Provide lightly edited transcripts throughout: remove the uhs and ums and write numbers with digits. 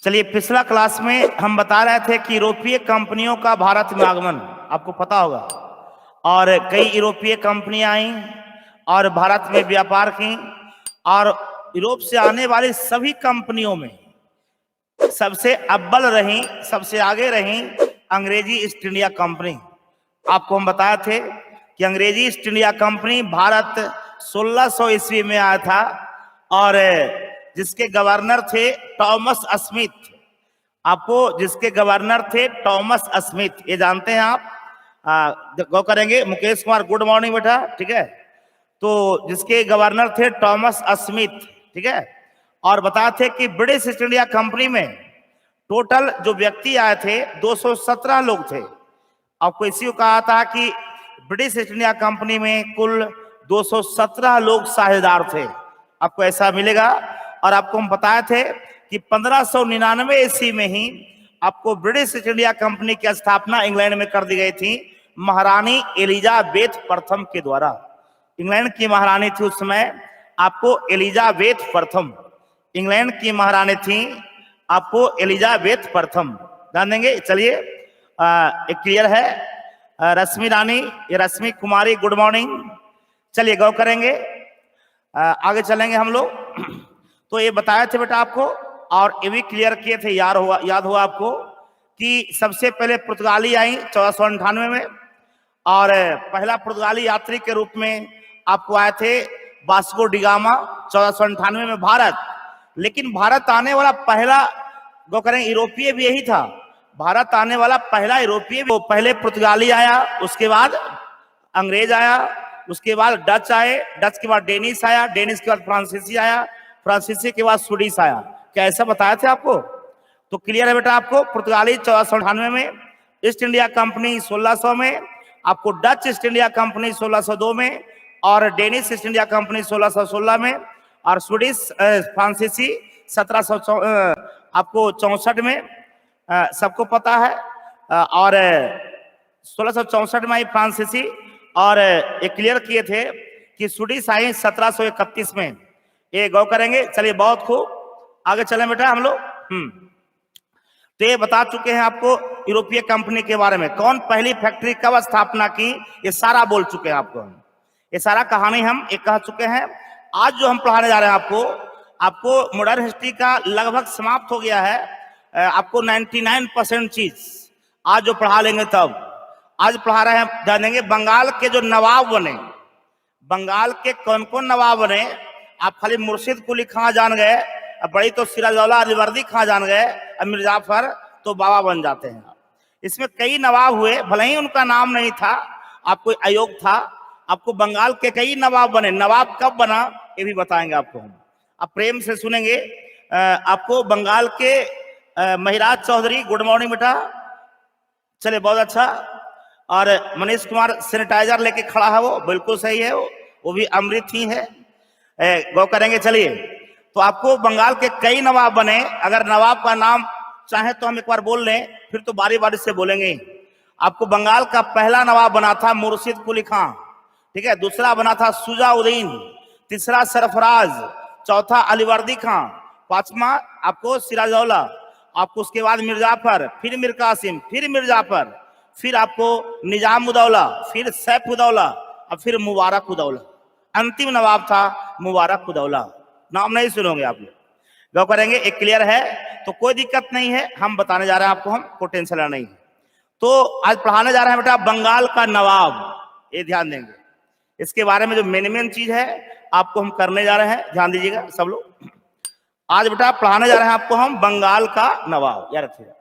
चलिए, पिछला क्लास में हम बता रहे थे कि यूरोपीय कंपनियों का भारत में आगमन आपको पता होगा, और कई यूरोपीय कंपनियां आई और भारत में व्यापार की, और यूरोप से आने वाली सभी कंपनियों में सबसे अव्वल रही, सबसे आगे रही अंग्रेजी ईस्ट इंडिया कंपनी। आपको हम बताए थे कि अंग्रेजी ईस्ट इंडिया कंपनी भारत 1600 ईस्वी में आया था, और जिसके गवर्नर थे थॉमस स्मिथ। आपको जिसके गवर्नर थे थॉमस स्मिथ, ये जानते हैं आप? गौ करेंगे मुकेश कुमार, गुड मॉर्निंग बेटा, ठीक है। तो जिसके गवर्नर थे थॉमस स्मिथ, ठीक है। और बताए थे कि ब्रिटिश ईस्ट इंडिया कंपनी में टोटल जो व्यक्ति आए थे 217 लोग थे। आपको इसी को कहा था कि ब्रिटिश ईस्ट इंडिया कंपनी में कुल 217 लोग साझेदार थे, आपको ऐसा मिलेगा। और आपको हम बताए थे कि 1599 ईस्वी में ही आपको ब्रिटिश ईस्ट इंडिया कंपनी की स्थापना इंग्लैंड में कर दी गई थी, महारानी एलिजाबेथ प्रथम के द्वारा। इंग्लैंड की महारानी थी उस समय आपको एलिजाबेथ प्रथम, इंग्लैंड की महारानी थी आपको एलिजाबेथ प्रथम, ध्यान देंगे। चलिए, एक क्लियर है। रश्मि रानी, ये रश्मि कुमारी, गुड मॉर्निंग। चलिए गौ करेंगे, आगे चलेंगे हम लोग। तो ये बताए थे बेटा आपको, और ये भी क्लियर किए थे, याद हुआ आपको कि सबसे पहले पुर्तगाली आई 1498 में, और पहला पुर्तगाली यात्री के रूप में आपको आए थे वास्को डी गामा 1498 में भारत। लेकिन भारत आने वाला पहला गौ करें यूरोपीय भी यही था, भारत आने वाला पहला यूरोपीय। वो पहले पुर्तगाली आया, उसके बाद अंग्रेज आया, उसके बाद डच आए, डच के बाद डेनिश आया, डेनिश के बाद फ्रांसीसी आया, फ्रांसीसी के बाद स्वीडिश आया। क्या ऐसा बताया था आपको? तो क्लियर है बेटा आपको। पुर्तगाली 1498 में, ईस्ट इंडिया कंपनी 1600 में, आपको डच ईस्ट इंडिया कंपनी 1602 में, और डेनिश ईस्ट इंडिया कंपनी 1616 में, और स्वीडिश फ्रांसीसी 1700 आपको 64 में, सबको पता है। और 1664 में आई फ्रांसीसी, और ये क्लियर किए थे कि स्वीडिश आई 1731 में। ये गौ करेंगे। चलिए, बहुत खूब, आगे चलें बेटा हम लोग। तो ये बता चुके हैं आपको यूरोपीय कंपनी के बारे में, कौन पहली फैक्ट्री कब स्थापना की, ये सारा बोल चुके हैं आपको। ये सारा कहानी हम एक कह चुके हैं। आज जो हम पढ़ाने जा रहे हैं आपको मॉडर्न हिस्ट्री का लगभग समाप्त हो गया है। आपको 99% चीज आज जो पढ़ा लेंगे, तब आज पढ़ा रहे हैं, ध्यान देंगे। बंगाल के जो नवाब बने, बंगाल के कौन कौन नवाब बने, आप खाली मुर्शिद कुली खां जान गए, बड़ी तो सिराजौला अलीवर्दी खां जान गए, अब मिर्जाफर तो बाबा बन जाते हैं। इसमें कई नवाब हुए, भले ही उनका नाम नहीं था, आपको अयोग था। आपको बंगाल के कई नवाब बने, नवाब कब बना ये भी बताएंगे आपको हम, आप प्रेम से सुनेंगे। आपको बंगाल के महिराज चौधरी, गुड मॉर्निंग बेटा, चले बहुत अच्छा। और मनीष कुमार सैनिटाइजर लेके खड़ा है, वो बिल्कुल सही है, वो भी अमृत ही है। गौ करेंगे। चलिए, तो आपको बंगाल के कई नवाब बने। अगर नवाब का नाम चाहे तो हम एक बार बोल लें, फिर तो बारी बारी से बोलेंगे। आपको बंगाल का पहला नवाब बना था मुर्शिद कुली खां, ठीक है। दूसरा बना था शुजाउद्दीन, तीसरा सरफराज, चौथा अलीवर्दी खां, पांचवा आपको सिराजौला, आपको उसके बाद मिर्जाफर, फिर मीर कासिम, फिर मिर्जाफर, फिर आपको निजामुद्दौला, फिर सैफुद्दौला, और फिर मुबारकुद्दौला। अंतिम नवाब था मुबारकुद्दौला। नाम नहीं सुनोगे आप लोग, गौ करेंगे। एक क्लियर है, तो कोई दिक्कत नहीं है, हम बताने जा रहे हैं आपको, हम को टेंशन लेना नहीं है। तो आज पढ़ाने जा रहे हैं बेटा बंगाल का नवाब, ये ध्यान देंगे। इसके बारे में जो मेन चीज है आपको हम करने जा रहे हैं, ध्यान दीजिएगा सब लोग। आज बेटा पढ़ाने जा रहे हैं आपको हम बंगाल का नवाब, याद रखिएगा,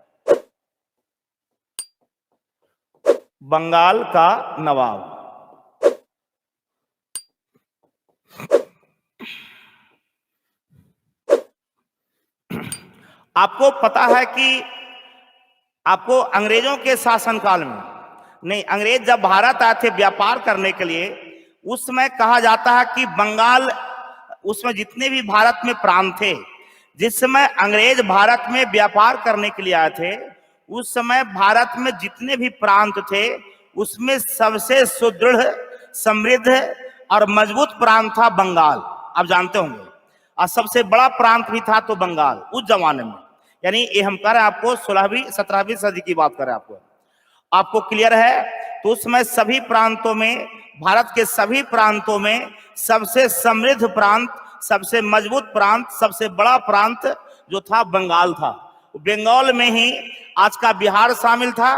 बंगाल का नवाब। आपको पता है कि आपको अंग्रेजों के शासनकाल में, नहीं, अंग्रेज जब भारत आए थे व्यापार करने के लिए, उस समय कहा जाता है कि बंगाल, उसमें जितने भी भारत में प्रांत थे, जिस समय अंग्रेज भारत में व्यापार करने के लिए आए थे, उस समय भारत में जितने भी प्रांत थे, उसमें सबसे सुदृढ़, समृद्ध और मजबूत प्रांत था बंगाल, आप जानते होंगे। और सबसे बड़ा प्रांत भी था तो बंगाल उस जमाने में। यानी ये हम कर रहे हैं आपको 16वीं 17वीं सदी की बात कर रहे हैं आपको क्लियर है। तो उस समय सभी प्रांतों में, भारत के सभी प्रांतों में सबसे समृद्ध प्रांत, सबसे मजबूत प्रांत, सबसे बड़ा प्रांत जो था बंगाल था। बंगाल में ही आज का बिहार शामिल था,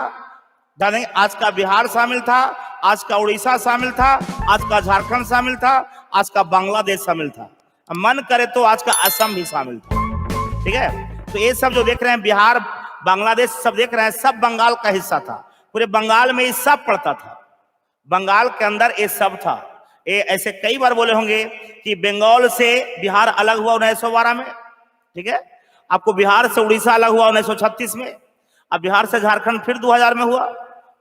आज का बिहार शामिल था, आज का उड़ीसा शामिल था, आज का झारखंड शामिल था, आज का बांग्लादेश शामिल था, मन करे तो आज का असम भी शामिल था। ठीक है, तो ये सब जो देख रहे हैं बिहार, बांग्लादेश सब देख रहे हैं, सब बंगाल का हिस्सा था। पूरे बंगाल में ये सब पड़ता था, बंगाल के अंदर ये सब था। ये ऐसे कई बार बोले होंगे कि बंगाल से बिहार अलग हुआ 1912 में। ठीक है, आपको बिहार से उड़ीसा अलग हुआ 1936 में, अब बिहार से झारखंड फिर 2000 में हुआ।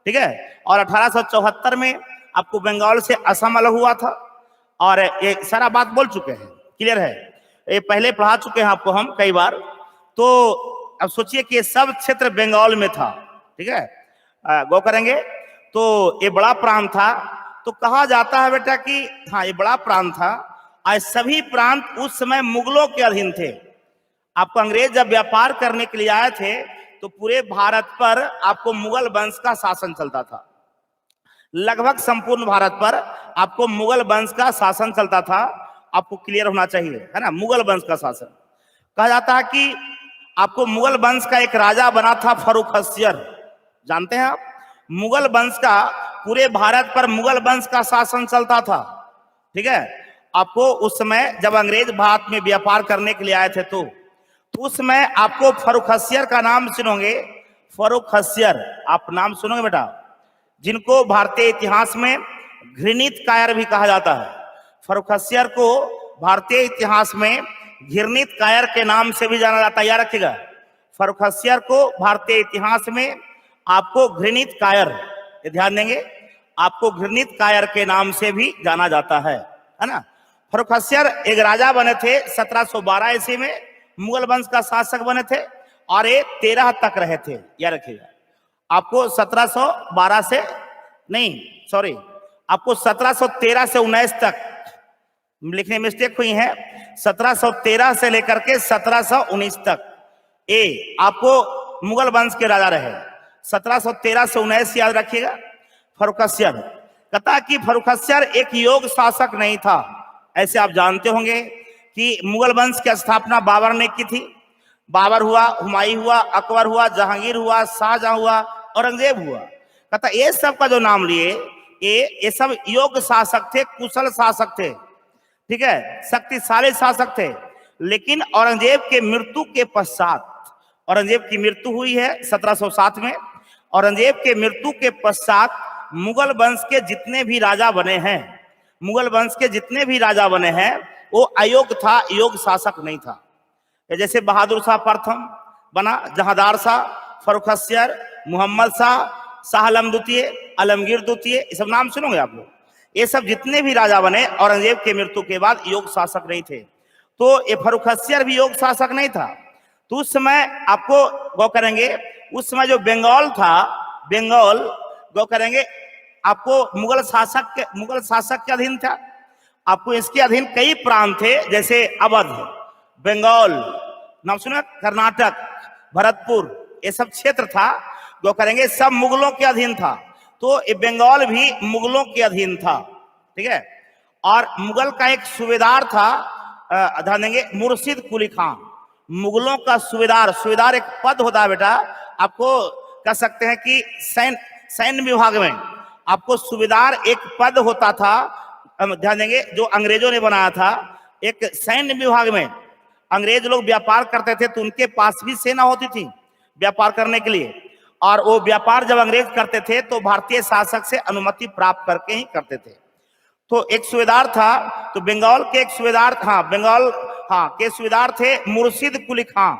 ठीक है, और 1874 में आपको बंगाल से असम अलग हुआ था। और ये सारा बात बोल चुके हैं, क्लियर है, ये पहले पढ़ा चुके हैं आपको हम कई बार। तो अब सोचिए कि ये सब क्षेत्र बंगाल में था। ठीक है, गौ करेंगे तो ये बड़ा प्रांत था। तो कहा जाता है बेटा कि हाँ ये बड़ा प्रांत था, और सभी प्रांत उस समय मुगलों के अधीन थे। आपको अंग्रेज जब व्यापार करने के लिए आए थे तो पूरे भारत पर आपको मुगल वंश का शासन चलता था, लगभग संपूर्ण भारत पर आपको मुगल वंश का शासन चलता था। आपको क्लियर होना चाहिए, है ना, मुगल वंश का शासन। कहा जाता है कि आपको मुगल वंश का एक राजा बना था फर्रुखसियर, जानते हैं आप, मुगल वंश का पूरे भारत पर मुगल वंश का शासन चलता था। ठीक है, आपको उस समय जब अंग्रेज भारत में व्यापार करने के लिए आए थे तो उस समय आपको फर्रुखसियर का नाम सुनोगे, फर्रुखसियर आप नाम सुनोगे बेटा, जिनको भारतीय इतिहास में घृणित कायर भी कहा जाता है। फर्रुखसियर को भारतीय इतिहास में घृणित कायर के नाम से भी जाना जाता है, याद रखिएगा। फर्रुखसियर को भारतीय इतिहास में आपको घृणित कायर, ये ध्यान देंगे, आपको घृणित कायर के नाम से भी जाना जाता है ना। फर्रुखसियर एक राजा बने थे 1712 ईस्वी में, मुगल वंश का शासक बने थे और ये 13 तक रहे थे, याद रखिएगा। आपको 1712 से नहीं, सॉरी, आपको 1713 से 19 तक, लिखने में मिस्टेक हुई है, 1713 से लेकर के 1719 तक ये आपको मुगल वंश के राजा रहे। 1713 से 19 याद रखिएगा। फर्रुखसियर कहता कि फर्रुखसियर एक योग शासक नहीं था। ऐसे आप जानते होंगे कि मुगल वंश की स्थापना बाबर ने की थी। बाबर हुआ, हुमायूं हुआ, अकबर हुआ, जहांगीर हुआ, शाहजहां हुआ, औरंगजेब हुआ। कहता ये सब का जो नाम लिए ये सब योग शासक थे, कुशल शासक थे, ठीक है, शक्तिशाली शासक थे। लेकिन औरंगजेब के मृत्यु के पश्चात, औरंगजेब की मृत्यु हुई है 1707 में, औरंगजेब के मृत्यु के पश्चात मुगल वंश के जितने भी राजा बने हैं, मुगल वंश के जितने भी राजा बने हैं वो अयोग्य था, योग शासक नहीं था। जैसे बहादुर शाह प्रथम बना, जहांदार शाह, फर्रुखसियर, मोहम्मद शाह, शाह आलम द्वितीय, आलमगीर द्वितीय, ये सब नाम सुनोगे आप लोग। ये सब जितने भी राजा बने औरंगजेब के मृत्यु के बाद योग शासक नहीं थे। तो ये फर्रुखसियर भी योग शासक नहीं था। तो उस समय आपको गौ करेंगे, उस समय जो बंगाल था, बंगाल गौ करेंगे आपको मुगल शासक के अधीन था। आपको इसके अधीन कई प्रांत थे, जैसे अवध, बंगाल, नाम सुना, कर्नाटक, भरतपुर, ये सब क्षेत्र था, गौ करेंगे सब मुगलों के अधीन था। तो ये बंगाल भी मुगलों के अधीन था। ठीक है, और मुगल का एक सूबेदार था, ध्यान देंगे, मुर्शिद कुली खां, मुगलों का सूबेदार। सूबेदार एक पद होता है बेटा, आपको कह सकते हैं कि सैन्य विभाग में आपको सूबेदार एक पद होता था, ध्यान देंगे, जो अंग्रेजों ने बनाया था। एक सैन्य विभाग में अंग्रेज लोग व्यापार करते थे तो उनके पास भी सेना होती थी व्यापार करने के लिए, और वो व्यापार जब अंग्रेज करते थे तो भारतीय शासक से अनुमति प्राप्त करके ही करते थे। तो एक सूबेदार था, तो बंगाल के एक सूबेदार, बंगाल के सूबेदार थे मुर्शिद कुली खां,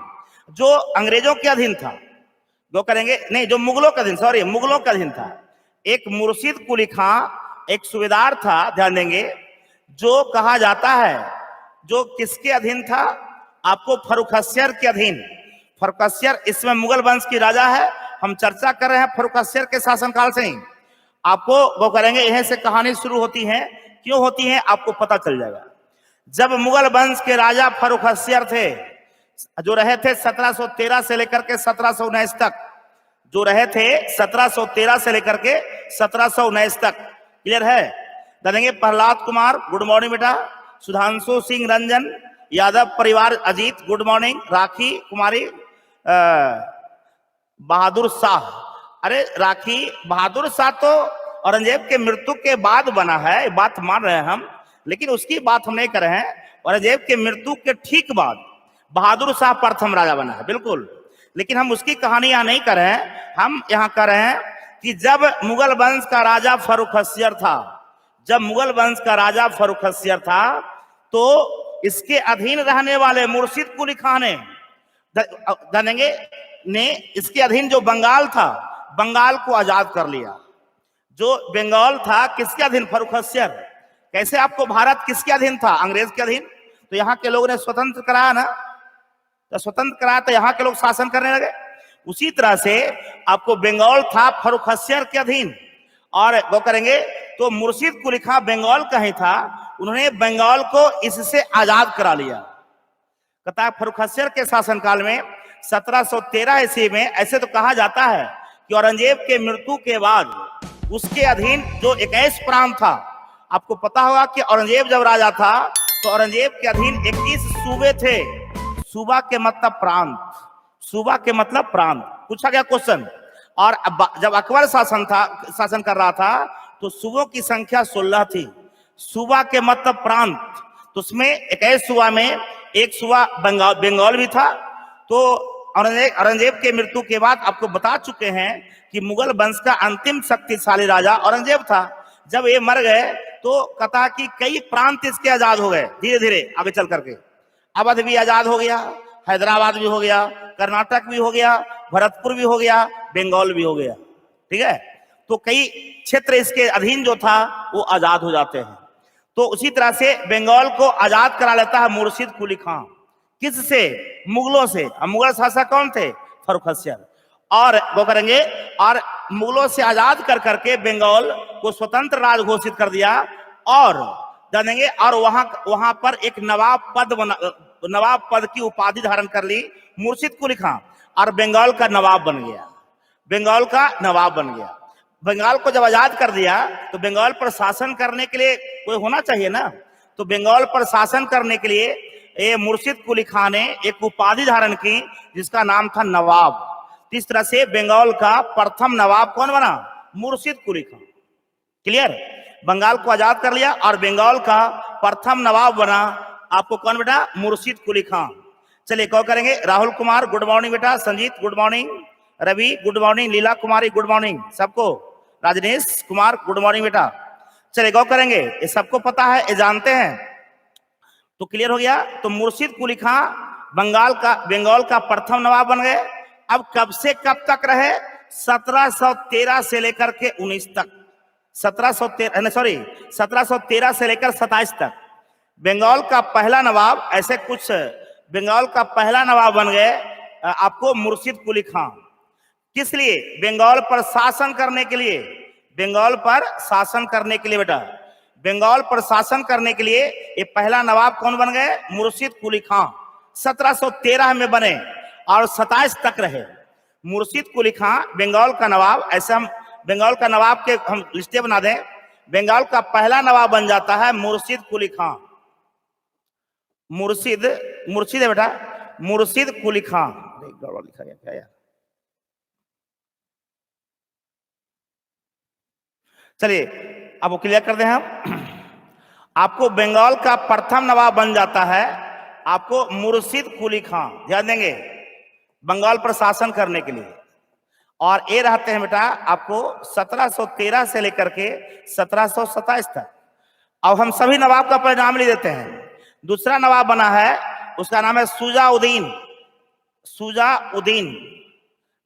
जो अंग्रेजों के अधीन था। जो करेंगे नहीं, जो मुगलों के अधीन, सॉरी, मुगलों के अधीन था। एक मुर्शिद कुली खां एक सूबेदार था, ध्यान देंगे, जो कहा जाता है जो किसके अधीन था, आपको फर्रुखसियर के अधीन। फर्रुखसियर इसमें मुगल वंश की राजा है, हम चर्चा कर रहे हैं फर्रुखसियर के शासनकाल से ही। आपको वो करेंगे, यहीं से कहानी शुरू होती है, क्यों होती है आपको पता चल जाएगा। जब मुगल वंश के राजा फर्रुखसियर थे, जो रहे थे 1713 से लेकर के 1719 तक, जो रहे थे 1713 से लेकर के 1719 तक। क्लियर है? देंगे प्रहलाद कुमार, गुड मॉर्निंग बेटा। सुधांशु सिंह रंजन, यादव परिवार अजीत, गुड मॉर्निंग। राखी कुमारी, बहादुर शाह। अरे राखी बहादुर शाह तो औरंगजेब के मृत्यु के बाद बना है, बात मान रहे हैं हम, लेकिन उसकी बात हम नहीं कर रहे हैं। औरंगजेब के मृत्यु के ठीक बाद बहादुर शाह प्रथम राजा बना है, बिल्कुल। लेकिन हम उसकी कहानी यहाँ नहीं कर रहे हैं, हम यहाँ कर रहे हैं कि जब मुगल वंश का राजा फर्रुखसियर था, जब मुगल वंश का राजा फर्रुखसियर था, तो इसके अधीन रहने वाले मुर्शिद कुली खां ने इसके अधीन जो बंगाल था, बंगाल को आजाद कर लिया। जो बंगाल था किसके अधीन? फर्रुखसियर। कैसे आपको भारत किसके अधीन था? अंग्रेज के अधीन। तो यहाँ के लोगों ने स्वतंत्र कराया ना, तो स्वतंत्र कराया तो यहाँ के लोग शासन करने लगे। उसी तरह से आपको बंगाल था फर्रुखसियर के अधीन, और वो करेंगे तो मुर्शिद कुली खां बंगाल का ही था, उन्होंने बंगाल को इससे आजाद करा लिया। कहता है फर्रुखसियर के शासनकाल में 1713 ईस्वी में ऐसे तो कहा जाता है कि औरंगजेब के मृत्यु के बाद उसके अधीन जो 21 प्रांत था, आपको पता होगा कि औरंगजेब जब राजा था तो औरंगजेब के अधीन 21 सूबे थे। सूबा के मतलब प्रांत, सूबा के मतलब प्रांत। पूछा गया क्वेश्चन। और जब अकबर शासन कर रहा था तो सूबों की संख्या 16 थी। सूबा के मतलब प्रांत, तो उसमें 21 सूबा में एक सूबा बंगाल भी था। तो औरंगजेब के मृत्यु के बाद आपको बता चुके हैं कि मुगल वंश का अंतिम शक्तिशाली राजा औरंगजेब था। जब ये मर गए तो कथा की कई प्रांत इसके आजाद हो गए धीरे धीरे आगे चल करके। अवध भी आजाद हो गया, हैदराबाद भी हो गया, कर्नाटक भी हो गया, भरतपुर भी हो गया, बंगाल भी हो गया। ठीक है, तो कई क्षेत्र इसके अधीन जो था वो आजाद हो जाते हैं। तो उसी तरह से बंगाल को आजाद करा लेता है मुर्शिद कुली खां। किससे? मुगलों से। अब मुगल शासक कौन थे? फर्रुखसियर। और वो करेंगे और मुगलों से आजाद कर करके बंगाल को स्वतंत्र राज्य घोषित कर दिया, और जानेंगे और वहां पर एक नवाब पद की उपाधि धारण कर ली मुर्शिद कुली खां, और बंगाल का नवाब बन गया। बंगाल का नवाब बन गया। बंगाल को जब आजाद कर दिया तो बंगाल पर शासन करने के लिए कोई होना चाहिए ना, तो बंगाल पर शासन करने के लिए ये मुर्शिद कुली खां ने एक उपाधि धारण की जिसका नाम था नवाब। इस तरह से बंगाल का प्रथम नवाब कौन बना? मुर्शिद कुली खां। क्लियर? बंगाल को आजाद कर लिया और बंगाल का प्रथम नवाब बना आपको कौन बेटा? मुर्शिद कुली खां। चलिए कॉल करेंगे। राहुल कुमार गुड मॉर्निंग बेटा। Sanjeet good morning. Ravi good morning. Leela Kumari good morning सबको। राजनेश कुमार गुड मॉर्निंग बेटा। चलिए गौ करेंगे, ये सबको पता है, ये जानते हैं, तो क्लियर हो गया। तो मुर्शिद कुली खां बंगाल का प्रथम नवाब बन गए। अब कब से कब तक रहे? 1713 से लेकर के 19 तक। 1713 से लेकर 27 तक बंगाल का पहला नवाब, ऐसे कुछ बंगाल का पहला नवाब बन गए आपको मुर्शिद कुली खां। किस लिए? बंगाल पर शासन करने के लिए। बंगाल पर शासन करने के लिए बेटा, बंगाल पर शासन करने के लिए ये पहला नवाब कौन बन गए? मुर्शिद कुली खां। 1713 में बने और 27 तक रहे मुर्शिद कुली खां बंगाल का नवाब। ऐसे हम बंगाल का नवाब के हम लिस्टें बना दें। बंगाल का पहला नवाब बन जाता है मुर्शिद कुली खां। मुर्शिद है बेटा, मुर्शिद कुली खां। गड़बड़ लिखा गया क्या यार? चलिए अब वो क्लियर कर दें हम। आपको बंगाल का प्रथम नवाब बन जाता है आपको मुर्शिद कुली खां। ध्यान देंगे, बंगाल पर शासन करने के लिए। और ये रहते हैं बेटा आपको 1713 से लेकर के 1727 तक। अब हम सभी नवाब का परिणाम ले देते हैं। दूसरा नवाब बना है, उसका नाम है शुजाउद्दीन। शुजाउद्दीन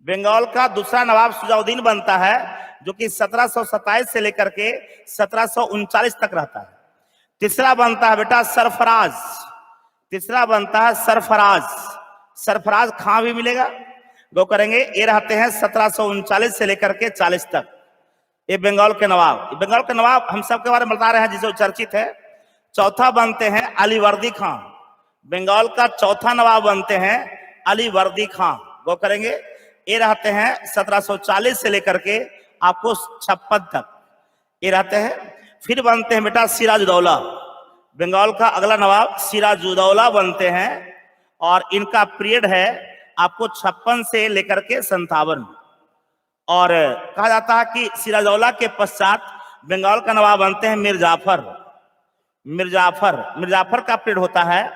बंगाल का दूसरा नवाब शुजाउद्दीन बनता है, जो कि 1727 से लेकर के 1739 तक रहता है। तीसरा बनता है बेटा सरफराज। तीसरा बनता है सरफराज खां भी मिलेगा। गो करेंगे, ये रहते हैं 1739 से लेकर के 40 तक। ये बंगाल के नवाब। बंगाल के नवाब हम सबके बारे में बता रहे हैं जिसे चर्चित है। चौथा बनते हैं अलीवर्दी खां। बंगाल का चौथा नवाब बनते हैं अली वर्दी खां। वो करेंगे, ये रहते हैं 1740 से लेकर के आपको 56 तक ये रहते हैं। फिर बनते हैं बेटा सिराजुद्दौला। बंगाल का अगला नवाब सिराजुद्दौला बनते हैं और इनका पीरियड है आपको 56 से लेकर के 57। और कहा जाता है कि सिराजुद्दौला के पश्चात बंगाल का नवाब बनते हैं मिर्जाफर। मिर्जाफर का पीरियड होता है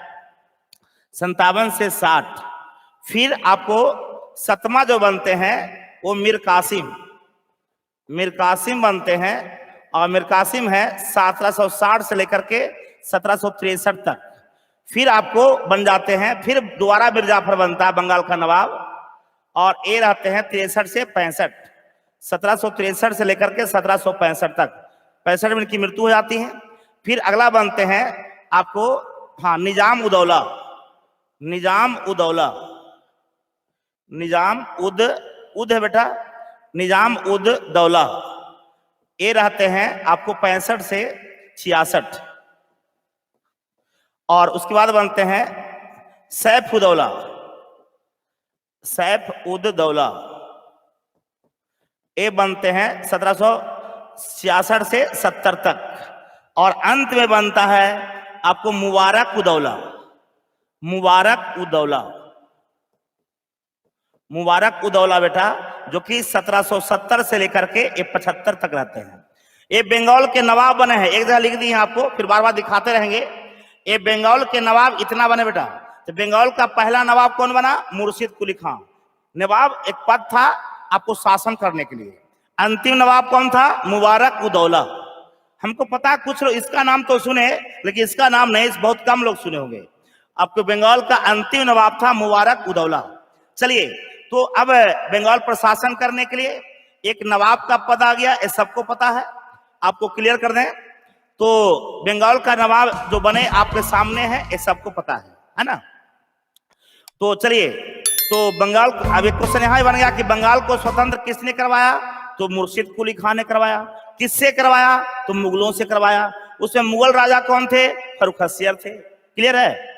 57 से 60। फिर आपको 7वां जो बनते हैं वो मीर कासिम बनते हैं और मीर कासिम है 1760 से लेकर के 1763 तक। फिर आपको बन जाते हैं, फिर दोबारा मिर्जाफर बनता है बंगाल का नवाब और ये रहते हैं 63 से 65। 1763 से लेकर के 1765 तक, 65 में इनकी मृत्यु हो जाती है। फिर अगला बनते हैं आपको निजाम उद है बेटा, निजाम उद दौला। ये रहते हैं आपको 65 से 66। और उसके बाद बनते हैं सैफ उद दौला। ये बनते हैं 1766 से 70 तक। और अंत में बनता है आपको मुबारक उदौला बेटा, जो कि 1770 से लेकर के 75 तक रहते हैं। ये बंगाल के नवाब बने हैं। एक जगह लिख दी है आपको, फिर बार बार दिखाते रहेंगे। ये बंगाल के नवाब इतना बने बेटा। तो बंगाल का पहला नवाब कौन बना? मुर्शिद कुली खां। नवाब एक पद था आपको शासन करने के लिए। अंतिम नवाब कौन था? मुबारक उदौला। हमको पता कुछ लोग इसका नाम तो सुने, लेकिन इसका नाम नहीं, बहुत कम लोग सुने होंगे। आपको बंगाल का अंतिम नवाब था मुबारक उदौला। चलिए, तो अब बंगाल पर शासन करने के लिए एक नवाब का पद आ गया, ये सबको पता है। आपको क्लियर कर दें तो बंगाल का नवाब जो बने आपके सामने है, ये सबको पता है ना। तो चलिए, तो बंगाल, अब एक क्वेश्चन यहाँ बन गया कि बंगाल को स्वतंत्र किसने करवाया? तो मुर्शिद कुली खां ने करवाया। किससे करवाया? तो मुगलों से करवाया। उसमें मुगल राजा कौन थे? फर्रुखासियर थे। क्लियर है।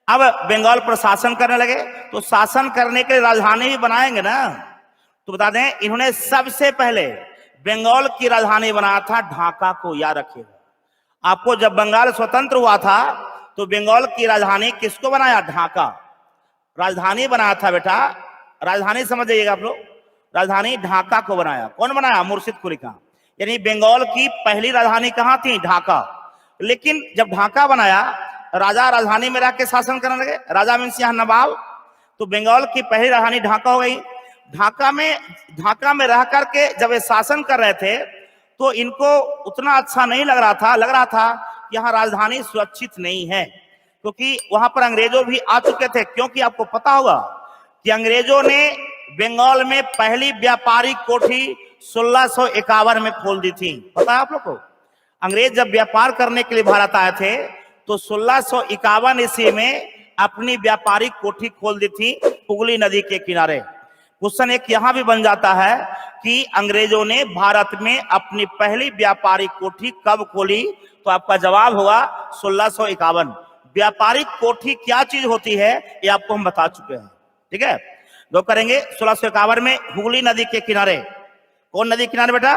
अब बंगाल पर शासन करने लगे, तो शासन करने के लिए राजधानी भी बनाएंगे ना। तो बता दें, इन्होंने सबसे पहले बंगाल की राजधानी बनाया था ढाका को, याद रखिएगा। आपको जब बंगाल स्वतंत्र हुआ था तो बंगाल की राजधानी किसको बनाया? ढाका राजधानी बनाया था बेटा। राजधानी समझ जाइएगा आप लोग, राजधानी ढाका को बनाया। कौन बनाया? मुर्शिद कुली खां। यानी बंगाल की पहली राजधानी कहां थी? ढाका। लेकिन जब ढाका बनाया, राजा राजधानी में रह के शासन करने लगे। राजा मीन्स यहाँ नवाब। तो बंगाल की पहली राजधानी ढाका हो गई। ढाका में रह करके जब ये शासन कर रहे थे तो इनको उतना अच्छा नहीं लग रहा था कि यहाँ राजधानी सुरक्षित नहीं है, क्योंकि वहां पर अंग्रेजों भी आ चुके थे। क्योंकि आपको पता होगा कि अंग्रेजों ने बंगाल में पहली व्यापारिक कोठी 1651 में खोल दी थी। पता है आप लोग को? अंग्रेज जब व्यापार करने के लिए भारत आए थे तो 1651 ईस्वी में अपनी व्यापारिक कोठी खोल दी थी हुगली नदी के किनारे। क्वेश्चन एक यहां भी बन जाता है कि अंग्रेजों ने भारत में अपनी पहली व्यापारिक कोठी कब खोली? तो आपका जवाब होगा 1651। व्यापारिक कोठी क्या चीज होती है ये आपको हम बता चुके हैं। ठीक है, जो करेंगे 1651 में हुगली नदी के किनारे। कौन नदी किनारे बेटा?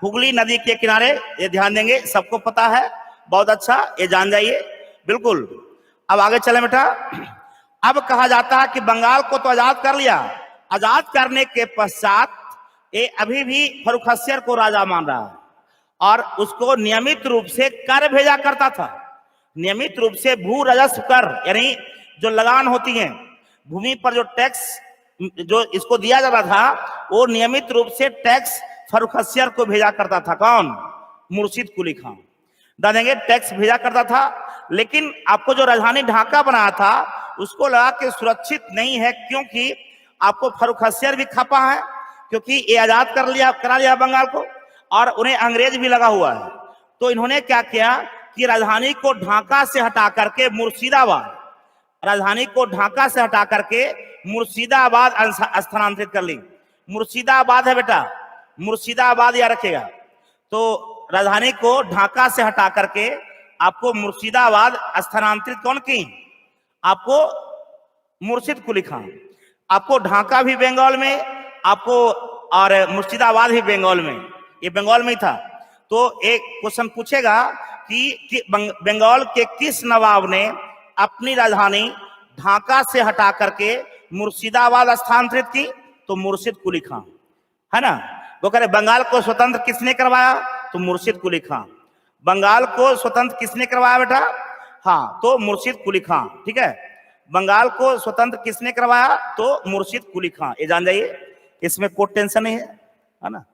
हुगली नदी के किनारे। ये ध्यान देंगे, सबको पता है, बहुत अच्छा, ये जान जाइए बिल्कुल। अब आगे चले बेटा। अब कहा जाता है कि बंगाल को तो आजाद कर लिया, आजाद करने के पश्चात ये अभी भी फर्रुखासियर को राजा मान रहा है और उसको नियमित रूप से कर भेजा करता था। नियमित रूप से भू राजस्व कर, यानी जो लगान होती है भूमि पर, जो टैक्स जो इसको दिया जाता था, वो नियमित रूप से टैक्स फर्रुखासियर को भेजा करता था। कौन? मुर्शिद कुली खां। देंगे टैक्स भेजा करता था। लेकिन आपको जो राजधानी ढाका बनाया था उसको लगा कि सुरक्षित नहीं है, क्योंकि आपको फर्रुखासियर भी खपा है, क्योंकि ये आजाद करा लिया बंगाल को और उन्हें अंग्रेज भी लगा हुआ है। तो इन्होंने क्या किया कि राजधानी को ढाका से हटा करके मुर्शिदाबाद, राजधानी को ढाका से हटा करके मुर्शिदाबाद स्थानांतरित कर ली। मुर्शिदाबाद है बेटा, मुर्शिदाबाद याद रखेगा। तो राजधानी को ढाका से हटा करके आपको मुर्शिदाबाद स्थानांतरित कौन की? आपको मुर्शिद कुली खान, आपको ढाका भी बंगाल में, आपको और मुर्शिदाबाद भी बंगाल में, ये बंगाल में ही था। तो एक क्वेश्चन पूछेगा कि बंगाल के किस नवाब ने अपनी राजधानी ढाका से हटा करके मुर्शिदाबाद स्थानांतरित की? तो मुर्शिद कुली खान, है ना। वो कह रहे बंगाल को स्वतंत्र किसने करवाया? तो मुर्शिद कुली खान। बंगाल को स्वतंत्र किसने करवाया बेटा? हाँ, तो मुर्शिद कुली खान, ठीक है। बंगाल को स्वतंत्र किसने करवाया? तो मुर्शिद कुली खान, ये जान जाइए, इसमें कोई टेंशन नहीं है ना।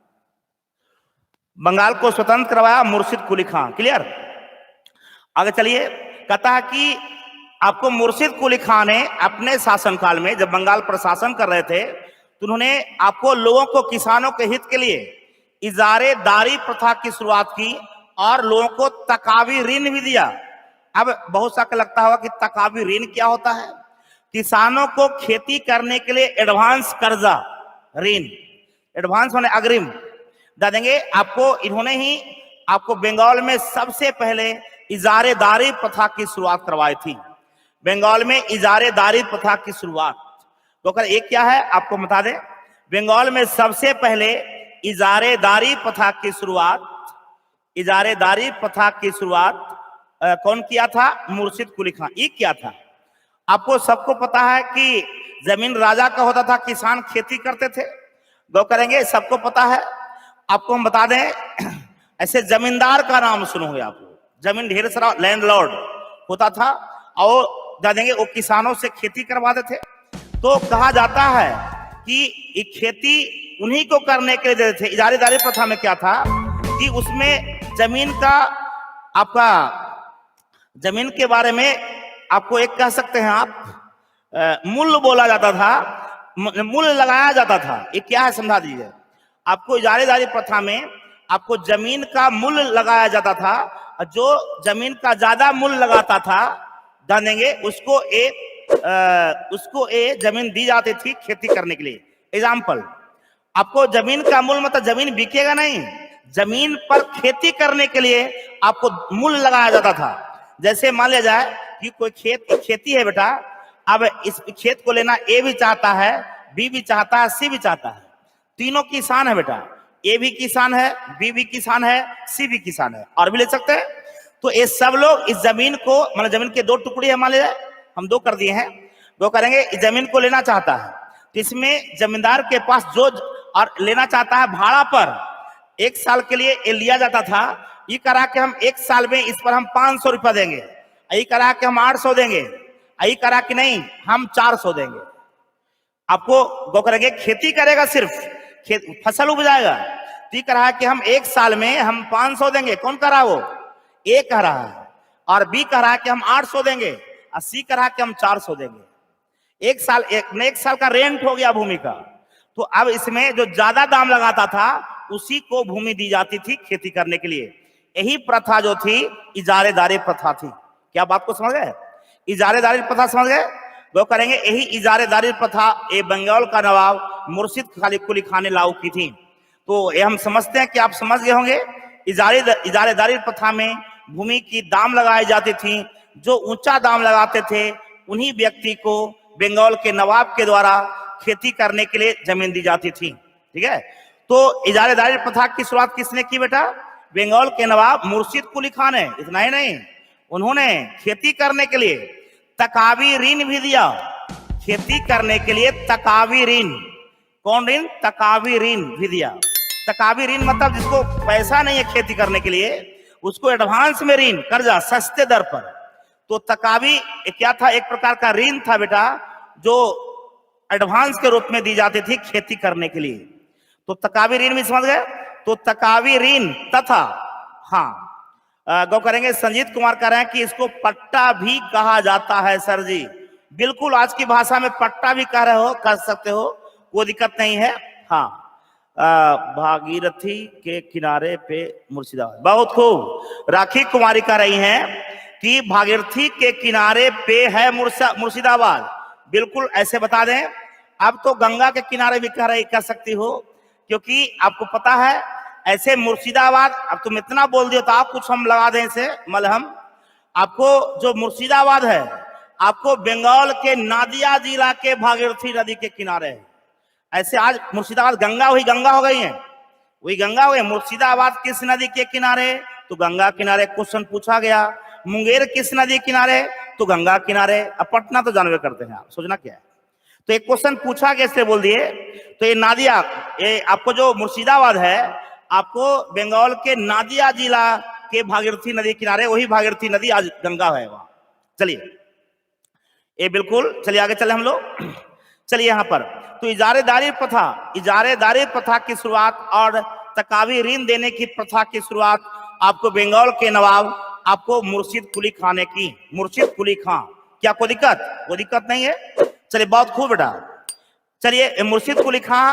बंगाल को स्वतंत्र करवाया मुर्शिद कुली खान, क्लियर। आगे चलिए, कहता है कि आपको मुर्शिद कुली खान ने अपने शासनकाल में जब बंगाल पर शासन कर रहे थे तो उन्होंने आपको लोगों को, किसानों के हित के लिए इजारेदारी प्रथा की शुरुआत की और लोगों को तकावी ऋण भी दिया। अब बहुत सा लगता होगा कि तकावी ऋण क्या होता है? किसानों को खेती करने के लिए एडवांस कर्जा ऋण, एडवांस माने अग्रिम दे देंगे आपको। इन्होंने ही आपको बंगाल में सबसे पहले इजारेदारी प्रथा की शुरुआत करवाई थी। बंगाल में इजारेदारी प्रथा की शुरुआत तो कर एक क्या है आपको बता दें। बंगाल में सबसे पहले इजारेदारी प्रथा की शुरुआत, इजारेदारी प्रथा की शुरुआत कौन किया था? मुर्शिद कुली खान। ये क्या था? आपको सबको पता है कि जमीन राजा का होता था, किसान खेती करते थे, गौ करेंगे, सबको पता है। आपको हम बता दें, ऐसे जमींदार का नाम सुनोगे आप, जमीन ढेर सारा लैंडलॉर्ड होता था और दे देंगे वो किसानों से खेती करवाते थे। तो कहा जाता है कि ये खेती उन्हीं को करने के लिए देते थे। इजारेदारी प्रथा में क्या था कि उसमें जमीन का, आपका जमीन के बारे में आपको एक कह सकते हैं आप, मूल्य बोला जाता था, मूल्य लगाया जाता था। ये क्या है समझा दीजिए। आपको इजारेदारी प्रथा में आपको जमीन का मूल्य लगाया जाता था, जो जमीन का ज्यादा मूल्य लगाता था जानेंगे उसको जमीन दी जाती थी खेती करने के लिए। एग्जाम्पल, आपको जमीन का मूल्य मतलब जमीन बिकेगा नहीं, जमीन पर खेती करने के लिए आपको मूल्य लगाया जाता था। जैसे मान लिया जाए कि कोई खेती है बेटा, अब इस खेत को लेना ए भी चाहता है, बी भी चाहता है, सी भी चाहता है, तीनों किसान है बेटा, ए भी किसान है, बी भी किसान है, सी भी किसान है, और भी ले सकते हैं। तो ये सब लोग इस जमीन को, मतलब जमीन के दो टुकड़े हैं, मान लीजिए हम दो कर दिए हैं, वो करेंगे इस जमीन को लेना चाहता है, तो इसमें जमींदार के पास जो और लेना चाहता है भाड़ा पर, एक साल के लिए ये लिया जाता था। ये करा के हम एक साल में इस पर हम 500 रुपया देंगे, ये करा के हम 800 देंगे, ये करा कि नहीं हम 400 देंगे। आपको गौ करेंगे खेती करेगा, सिर्फ फसल उपजाएगा, तो कह रहा है कि हम एक साल में हम 500 देंगे। कौन कह रहा है? वो ए कह रहा है, और बी कह रहा है कि हम 800 देंगे, और सी कह रहा है कि हम 400 देंगे। एक साल का रेंट हो गया भूमि का। तो अब इसमें जो ज्यादा दाम लगाता था उसी को भूमि दी जाती थी खेती करने के लिए। यही प्रथा जो थी इजारेदारी प्रथा थी। क्या बात को समझ गए? इजारेदारी प्रथा समझ गए? वो करेंगे यही इजारेदारी प्रथा ये बंगाल का नवाब मुर्शिद कुली खान ने लागू की थी। तो ये हम समझते हैं कि आप समझ गए होंगे। इजारेदारी प्रथा में भूमि की दाम लगाई जाती थी, जो ऊंचा दाम लगाते थे उन्हीं व्यक्ति को बंगाल के नवाब के द्वारा खेती करने के लिए जमीन दी जाती थी। ठीक है, तो इजारेदारी प्रथा की शुरुआत किसने की बेटा? बंगाल के नवाब मुर्शिद कुली खान है। इतना ही नहीं, उन्होंने खेती करने के लिए तकावी ऋण भी दिया। खेती करने के लिए तकावी ऋण, कौन ऋण? तकावी ऋण भी दिया। तकावी ऋण मतलब जिसको पैसा नहीं है खेती करने के लिए, उसको एडवांस में ऋण, कर्जा सस्ते दर पर। तो तकावी क्या था? एक प्रकार का ऋण था बेटा, जो एडवांस के रूप में दी जाती थी खेती करने के लिए। तो तकावी ऋण भी समझ गए? तो तकावी ऋण तथा, हाँ गौ करेंगे, संजीत कुमार कह रहे हैं कि इसको पट्टा भी कहा जाता है। सर जी बिल्कुल, आज की भाषा में पट्टा भी कह रहे हो, कर सकते हो, कोई दिक्कत नहीं है। हाँ, भागीरथी के किनारे पे मुर्शिदाबाद, बहुत खूब। राखी कुमारी कह रही हैं कि भागीरथी के किनारे पे है मुर्शिदाबाद। बिल्कुल ऐसे बता दें। अब तो गंगा के किनारे भी कह सकती हो, क्योंकि आपको पता है ऐसे मुर्शिदाबाद, अब तुम इतना बोल दियो तो आप कुछ हम लगा दें इसे मलहम। आपको जो मुर्शिदाबाद है, आपको बंगाल के नादिया जिला के भागीरथी नदी के किनारे है। ऐसे आज मुर्शिदाबाद गंगा हुई गंगा हो गई है, वही गंगा हो गई। मुर्शिदाबाद किस नदी के किनारे? तो गंगा किनारे क्वेश्चन पूछा गया। मुंगेर किस नदी किनारे? तो गंगा किनारे। अब पटना तो जानवे करते हैं, आप सोचना क्या है। तो एक क्वेश्चन पूछा गया, इसलिए बोल दिए। तो ये नादिया, ये आपको जो मुर्शिदाबाद है, आपको बंगाल के नादिया जिला के भागीरथी नदी किनारे, वही भागीरथी नदी आज गंगा है वहां। चलिए ये बिल्कुल, चलिए आगे चले हम लोग। चलिए यहां पर तो इजारेदारी प्रथा की शुरुआत और तकावी ऋण देने की प्रथा की शुरुआत आपको बंगाल के नवाब आपको मुर्शिद कुली खां ने की। मुर्शिद कुली खां, क्या कोई दिक्कत? कोई दिक्कत नहीं है। चलिए बहुत खूब बेटा। चलिए मुर्शिद कुली खां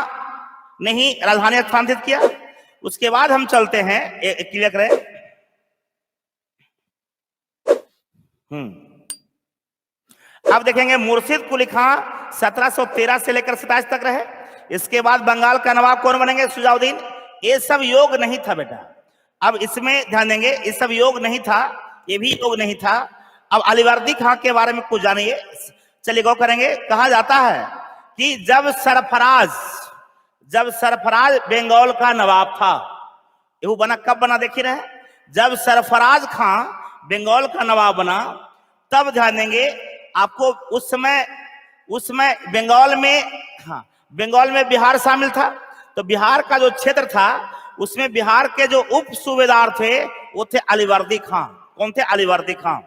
ने ही राजधानी स्थानांतरित किया। उसके बाद हम चलते हैं, क्लियर करें। अब देखेंगे मुर्शिद कुली खां 1713 से लेकर 27 तक रहे। इसके बाद बंगाल का नवाब कौन बनेंगे? शुजाउद्दीन। ये सब योग नहीं था बेटा, अब इसमें ध्यान देंगे, ये सब योग नहीं था, ये भी योग नहीं था। अब अलीवर्दी खां के बारे में कुछ जानिए। चलिए गौर करेंगे। कहा जाता है कि जब सरफराज बंगाल का नवाब था, ये बना कब बना? देखिए रहे, जब सरफराज खां बंगाल का नवाब बना, तब ध्यान देंगे आपको उस समय बंगाल में बिहार शामिल था। तो बिहार का जो क्षेत्र था, उसमें बिहार के जो उप सूबेदार थे वो थे अलीवर्दी खां। कौन थे? अलीवर्दी खां।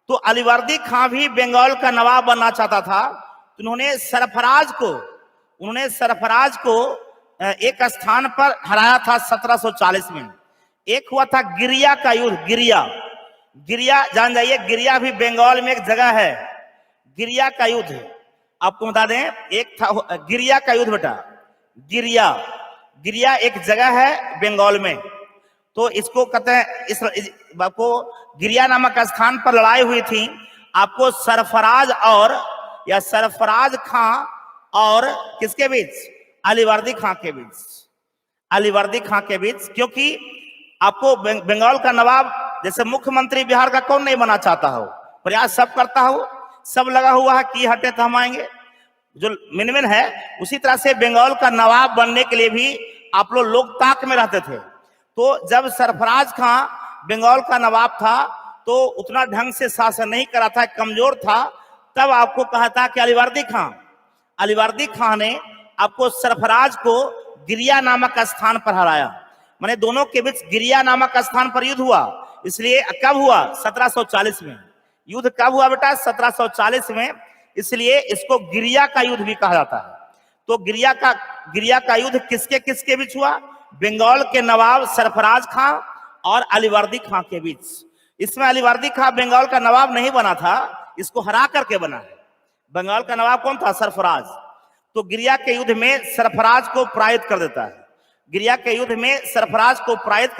तो अलीवर्दी खां भी बंगाल का नवाब बनना चाहता था। तो उन्होंने सरफराज को एक स्थान पर हराया था 1740 में। एक हुआ था गिरिया का युद्ध। गिरिया जान जाइए, गिरिया भी बंगाल में एक जगह है, गिरिया का युद्ध। आपको बता दें, एक था गिरिया का युद्ध बेटा। गिरिया एक जगह है बंगाल में। तो इसको कहते हैं, इस आपको गिरिया नामक स्थान पर लड़ाई हुई थी। आपको सरफराज खां और किसके बीच? अलीवर्दी खां के बीच। क्योंकि आपको बंगाल का नवाब, जैसे मुख्यमंत्री बिहार का कौन नहीं बना चाहता हो, प्रयास सब करता हो, सब लगा हुआ है कि हटे तो हम आएंगे, जो मिनमिन है। उसी तरह से बंगाल का नवाब बनने के लिए भी आप लोग ताक में रहते थे। तो जब सरफराज खां बंगाल का नवाब था, तो उतना ढंग से शासन नहीं करा था, कमजोर था। तब आपको कहा था कि अलीवर्दी खां ने आपको सरफराज को गिरिया नामक स्थान पर हराया। माने दोनों के बीच गिरिया नामक स्थान पर युद्ध हुआ। इसलिए कब हुआ? 1740 में। युद्ध कब हुआ बेटा? 1740 में। इसलिए इसको गिरिया का युद्ध भी कहा जाता है। तो गिरिया का युद्ध किसके बीच हुआ? बंगाल के नवाब सरफराज खां और अलीवर्दी खां के बीच। इसमें अलीवर्दी खां बंगाल का नवाब नहीं बना था, इसको हरा करके बना है। बंगाल का नवाब कौन था? सरफराज। तो गिरिया के युद्ध में सरफराज को पराजित कर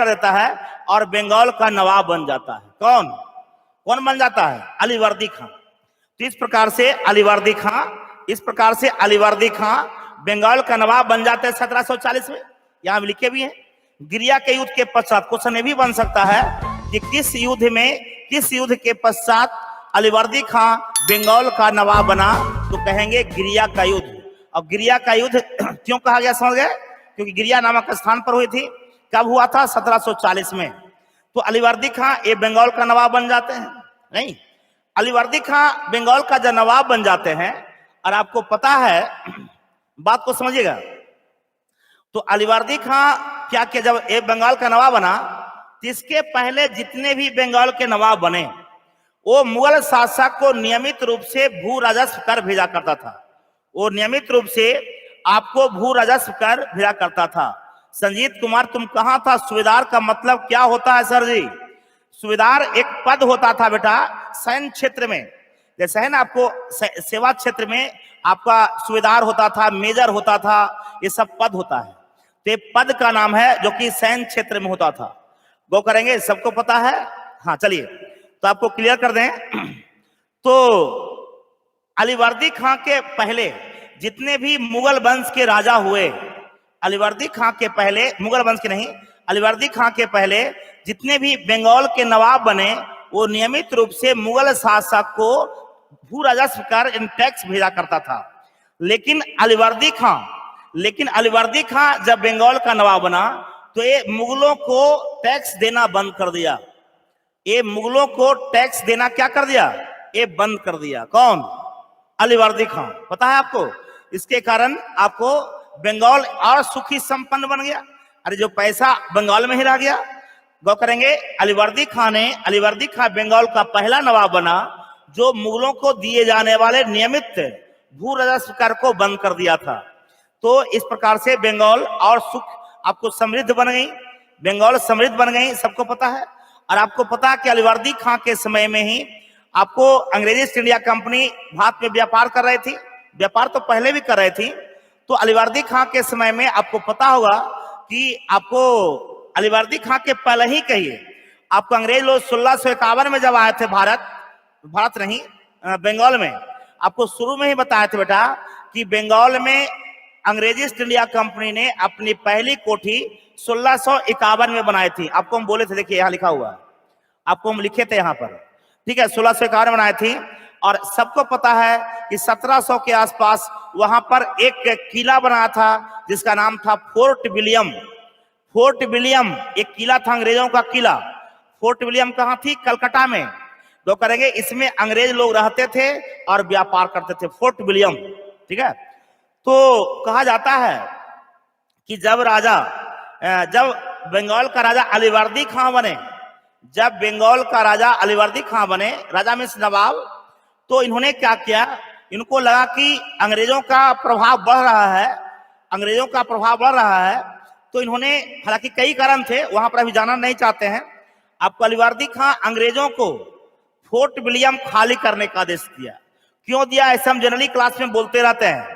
देता है, और बंगाल का नवाब बन जाता है। कौन बन जाता है? अलीवर्दी खां। तो इस प्रकार से अलीवर्दी खां बंगाल का नवाब बन जाते हैं 1740 में। यहां लिखे भी हैं। गिरिया के युद्ध के पश्चात क्वेश्चन ये भी बन सकता है कि किस युद्ध के पश्चात अलीवर्दी खां बंगाल का नवाब बना? तो कहेंगे गिरिया का युद्ध। और गिरिया का युद्ध क्यों कहा गया, समझ गए? क्योंकि गिरिया नामक स्थान पर हुई थी। कब हुआ था? 1740 में। तो अलीवर्दी खां ये बंगाल का नवाब बन जाते हैं। नहीं, अलीवर्दी खां बंगाल का जब नवाब बन जाते हैं, और आपको पता है, बात को समझिएगा। तो अलीवर्दी खां क्या किया? जब ये बंगाल का नवाब बना, तो इसके पहले जितने भी बंगाल के नवाब बने, वो मुगल शासक को नियमित रूप से भू राजस्व कर भेजा करता था। वो नियमित रूप से आपको भू राजस्व कर भेजा करता था। संजीत कुमार, तुम कहां था? सूबेदार का मतलब क्या होता है सर जी? सूबेदार एक पद होता था बेटा सैन्य क्षेत्र में। जैसे है ना, आपको सेवा क्षेत्र में आपका सूबेदार होता था, मेजर होता था, ये सब पद होता है। तो ये पद का नाम है जो कि सैन्य क्षेत्र में होता था। गो करेंगे, सबको पता है? हाँ चलिए, तो आपको क्लियर कर दें। तो अलीवर्दी खां के पहले जितने भी मुगल वंश के राजा हुए, अलीवर्दी खां के पहले, मुगल वंश के नहीं, अलीवर्दी खां के पहले जितने भी बंगाल के नवाब बने, वो नियमित रूप से मुगल शासक को भू राजस्व कर इन टैक्स भेजा करता था। लेकिन अलीवर्दी खां जब बंगाल का नवाब बना तो ये मुगलों को टैक्स देना बंद कर दिया। ये मुगलों को टैक्स देना क्या कर दिया? ये बंद कर दिया। कौन? अलीवर्दी खां। पता है आपको? इसके कारण आपको बंगाल और सुखी संपन्न बन गया। अरे जो पैसा बंगाल में ही रह गया। गौर करेंगे, अलीवर्दी खां बंगाल का पहला नवाब बना जो मुगलों को दिए जाने वाले नियमित भू राजस्व कर को बंद कर दिया था। तो इस प्रकार से बंगाल और सुख आपको समृद्ध बन गई, बंगाल समृद्ध बन गई, सबको पता है। और आपको पता है कि अलीवर्दी खां के समय में ही आपको अंग्रेजी ईस्ट इंडिया कंपनी भारत में व्यापार कर रही थी। व्यापार तो पहले भी कर रही थी। तो अलीवर्दी खां के समय में आपको पता होगा कि आपको अलीवर्दी खां के पहले ही कहिए आपको अंग्रेज लोग 1651 में जब आए थे भारत नहीं बंगाल में, आपको शुरू में ही बताया था बेटा कि बंगाल में अंग्रेजी ईस्ट इंडिया कंपनी ने अपनी पहली कोठी 1651 में बनाई थी। आपको हम बोले थे, देखिए यहाँ लिखा हुआ है, आपको हम लिखे थे यहाँ पर, ठीक है। 1651 बनाई थी। और सबको पता है कि 1700 के आसपास वहां पर एक किला बना था जिसका नाम था फोर्ट विलियम। फोर्ट विलियम एक किला था, अंग्रेजों का किला। फोर्ट विलियम कहाँ थी? कलकत्ता में। तो करेंगे इसमें अंग्रेज लोग रहते थे और व्यापार करते थे, फोर्ट विलियम, ठीक है। तो कहा जाता है कि जब बंगाल का राजा अलीवर्दी खां बने, जब बंगाल का राजा अलीवर्दी खां बने, राजा मीन्स नवाब, तो इन्होंने क्या किया? इनको लगा कि अंग्रेजों का प्रभाव बढ़ रहा है, अंग्रेजों का प्रभाव बढ़ रहा है। तो इन्होंने, हालांकि कई कारण थे, वहां पर अभी जाना नहीं चाहते हैं। आपको अलीवर्दी खां अंग्रेजों को फोर्ट विलियम खाली करने का आदेश दिया। क्यों दिया? ऐसा हम जनरली क्लास में बोलते रहते हैं।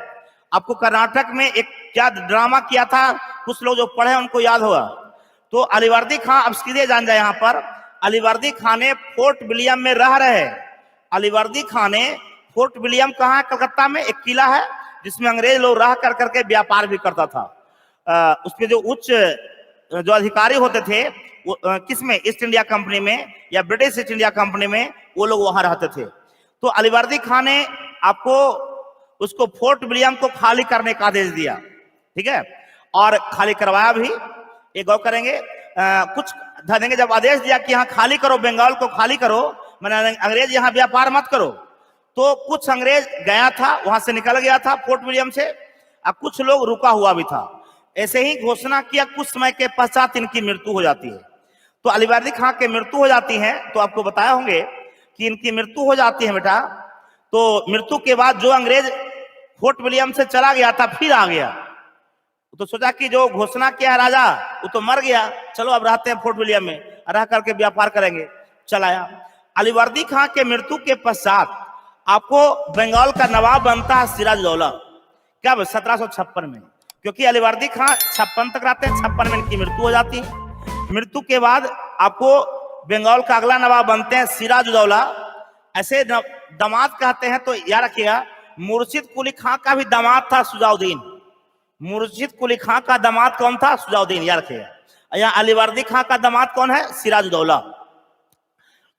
आपको कर्नाटक में एक क्या ड्रामा किया था, कुछ लोग जो पढ़े उनको याद होगा। तो अलीवर्दी खां, अब सीधे जान जाए यहाँ पर, अलीवर्दी खां ने फोर्ट विलियम में रह रहे, अलीवर्दी खां ने फोर्ट विलियम कहाँ है? कलकत्ता में एक किला है जिसमें अंग्रेज लोग रह करके व्यापार भी करता था। उसके जो उच्च जो अधिकारी होते थे वो किसमें? ईस्ट इंडिया कंपनी में या ब्रिटिश ईस्ट इंडिया कंपनी में, वो लोग वहां रहते थे। तो अलीवर्दी खां ने आपको उसको फोर्ट विलियम को खाली करने का आदेश दिया, ठीक है, और खाली करवाया भी। एक गौर करेंगे, कुछ देंगे, जब आदेश दिया कि यहाँ खाली करो, बंगाल को खाली करो, मैंने अंग्रेज यहाँ व्यापार मत करो, तो कुछ अंग्रेज गया था, वहां से निकल गया था फोर्ट विलियम से, और कुछ लोग रुका हुआ भी था। ऐसे ही घोषणा किया, कुछ समय के पश्चात इनकी मृत्यु हो जाती है। तो अलीवर्दी खां की मृत्यु हो जाती है। तो आपको बताया होंगे कि इनकी मृत्यु हो जाती है बेटा। तो मृत्यु के बाद जो अंग्रेज फोर्ट विलियम से चला गया था फिर आ गया, तो सोचा कि जो घोषणा किया राजा वो तो मर गया, चलो अब रहते हैं फोर्ट विलियम में, रह करके व्यापार करेंगे, चलाया। अलीवर्दी खां के मृत्यु के पश्चात आपको बंगाल का नवाब बनता है सिराजदौला। कब? 1756 में, क्योंकि अलीवर्दी खां 56 तक रहते हैं, 56 में इनकी मृत्यु हो जाती है। मृत्यु के बाद आपको बंगाल का अगला नवाब बनते हैं सिराजदौला। ऐसे दामाद कहते हैं, तो याद रखिएगा, मुर्शिद कुली खां का भी दामाद था सुजाउद्दीन। मुर्शिद कुली खां का दामाद कौन था? सुजाउद्दीन, याद रखिएगा। यहाँ अलीवर्दी खां का दामाद कौन है? सिराजदौला।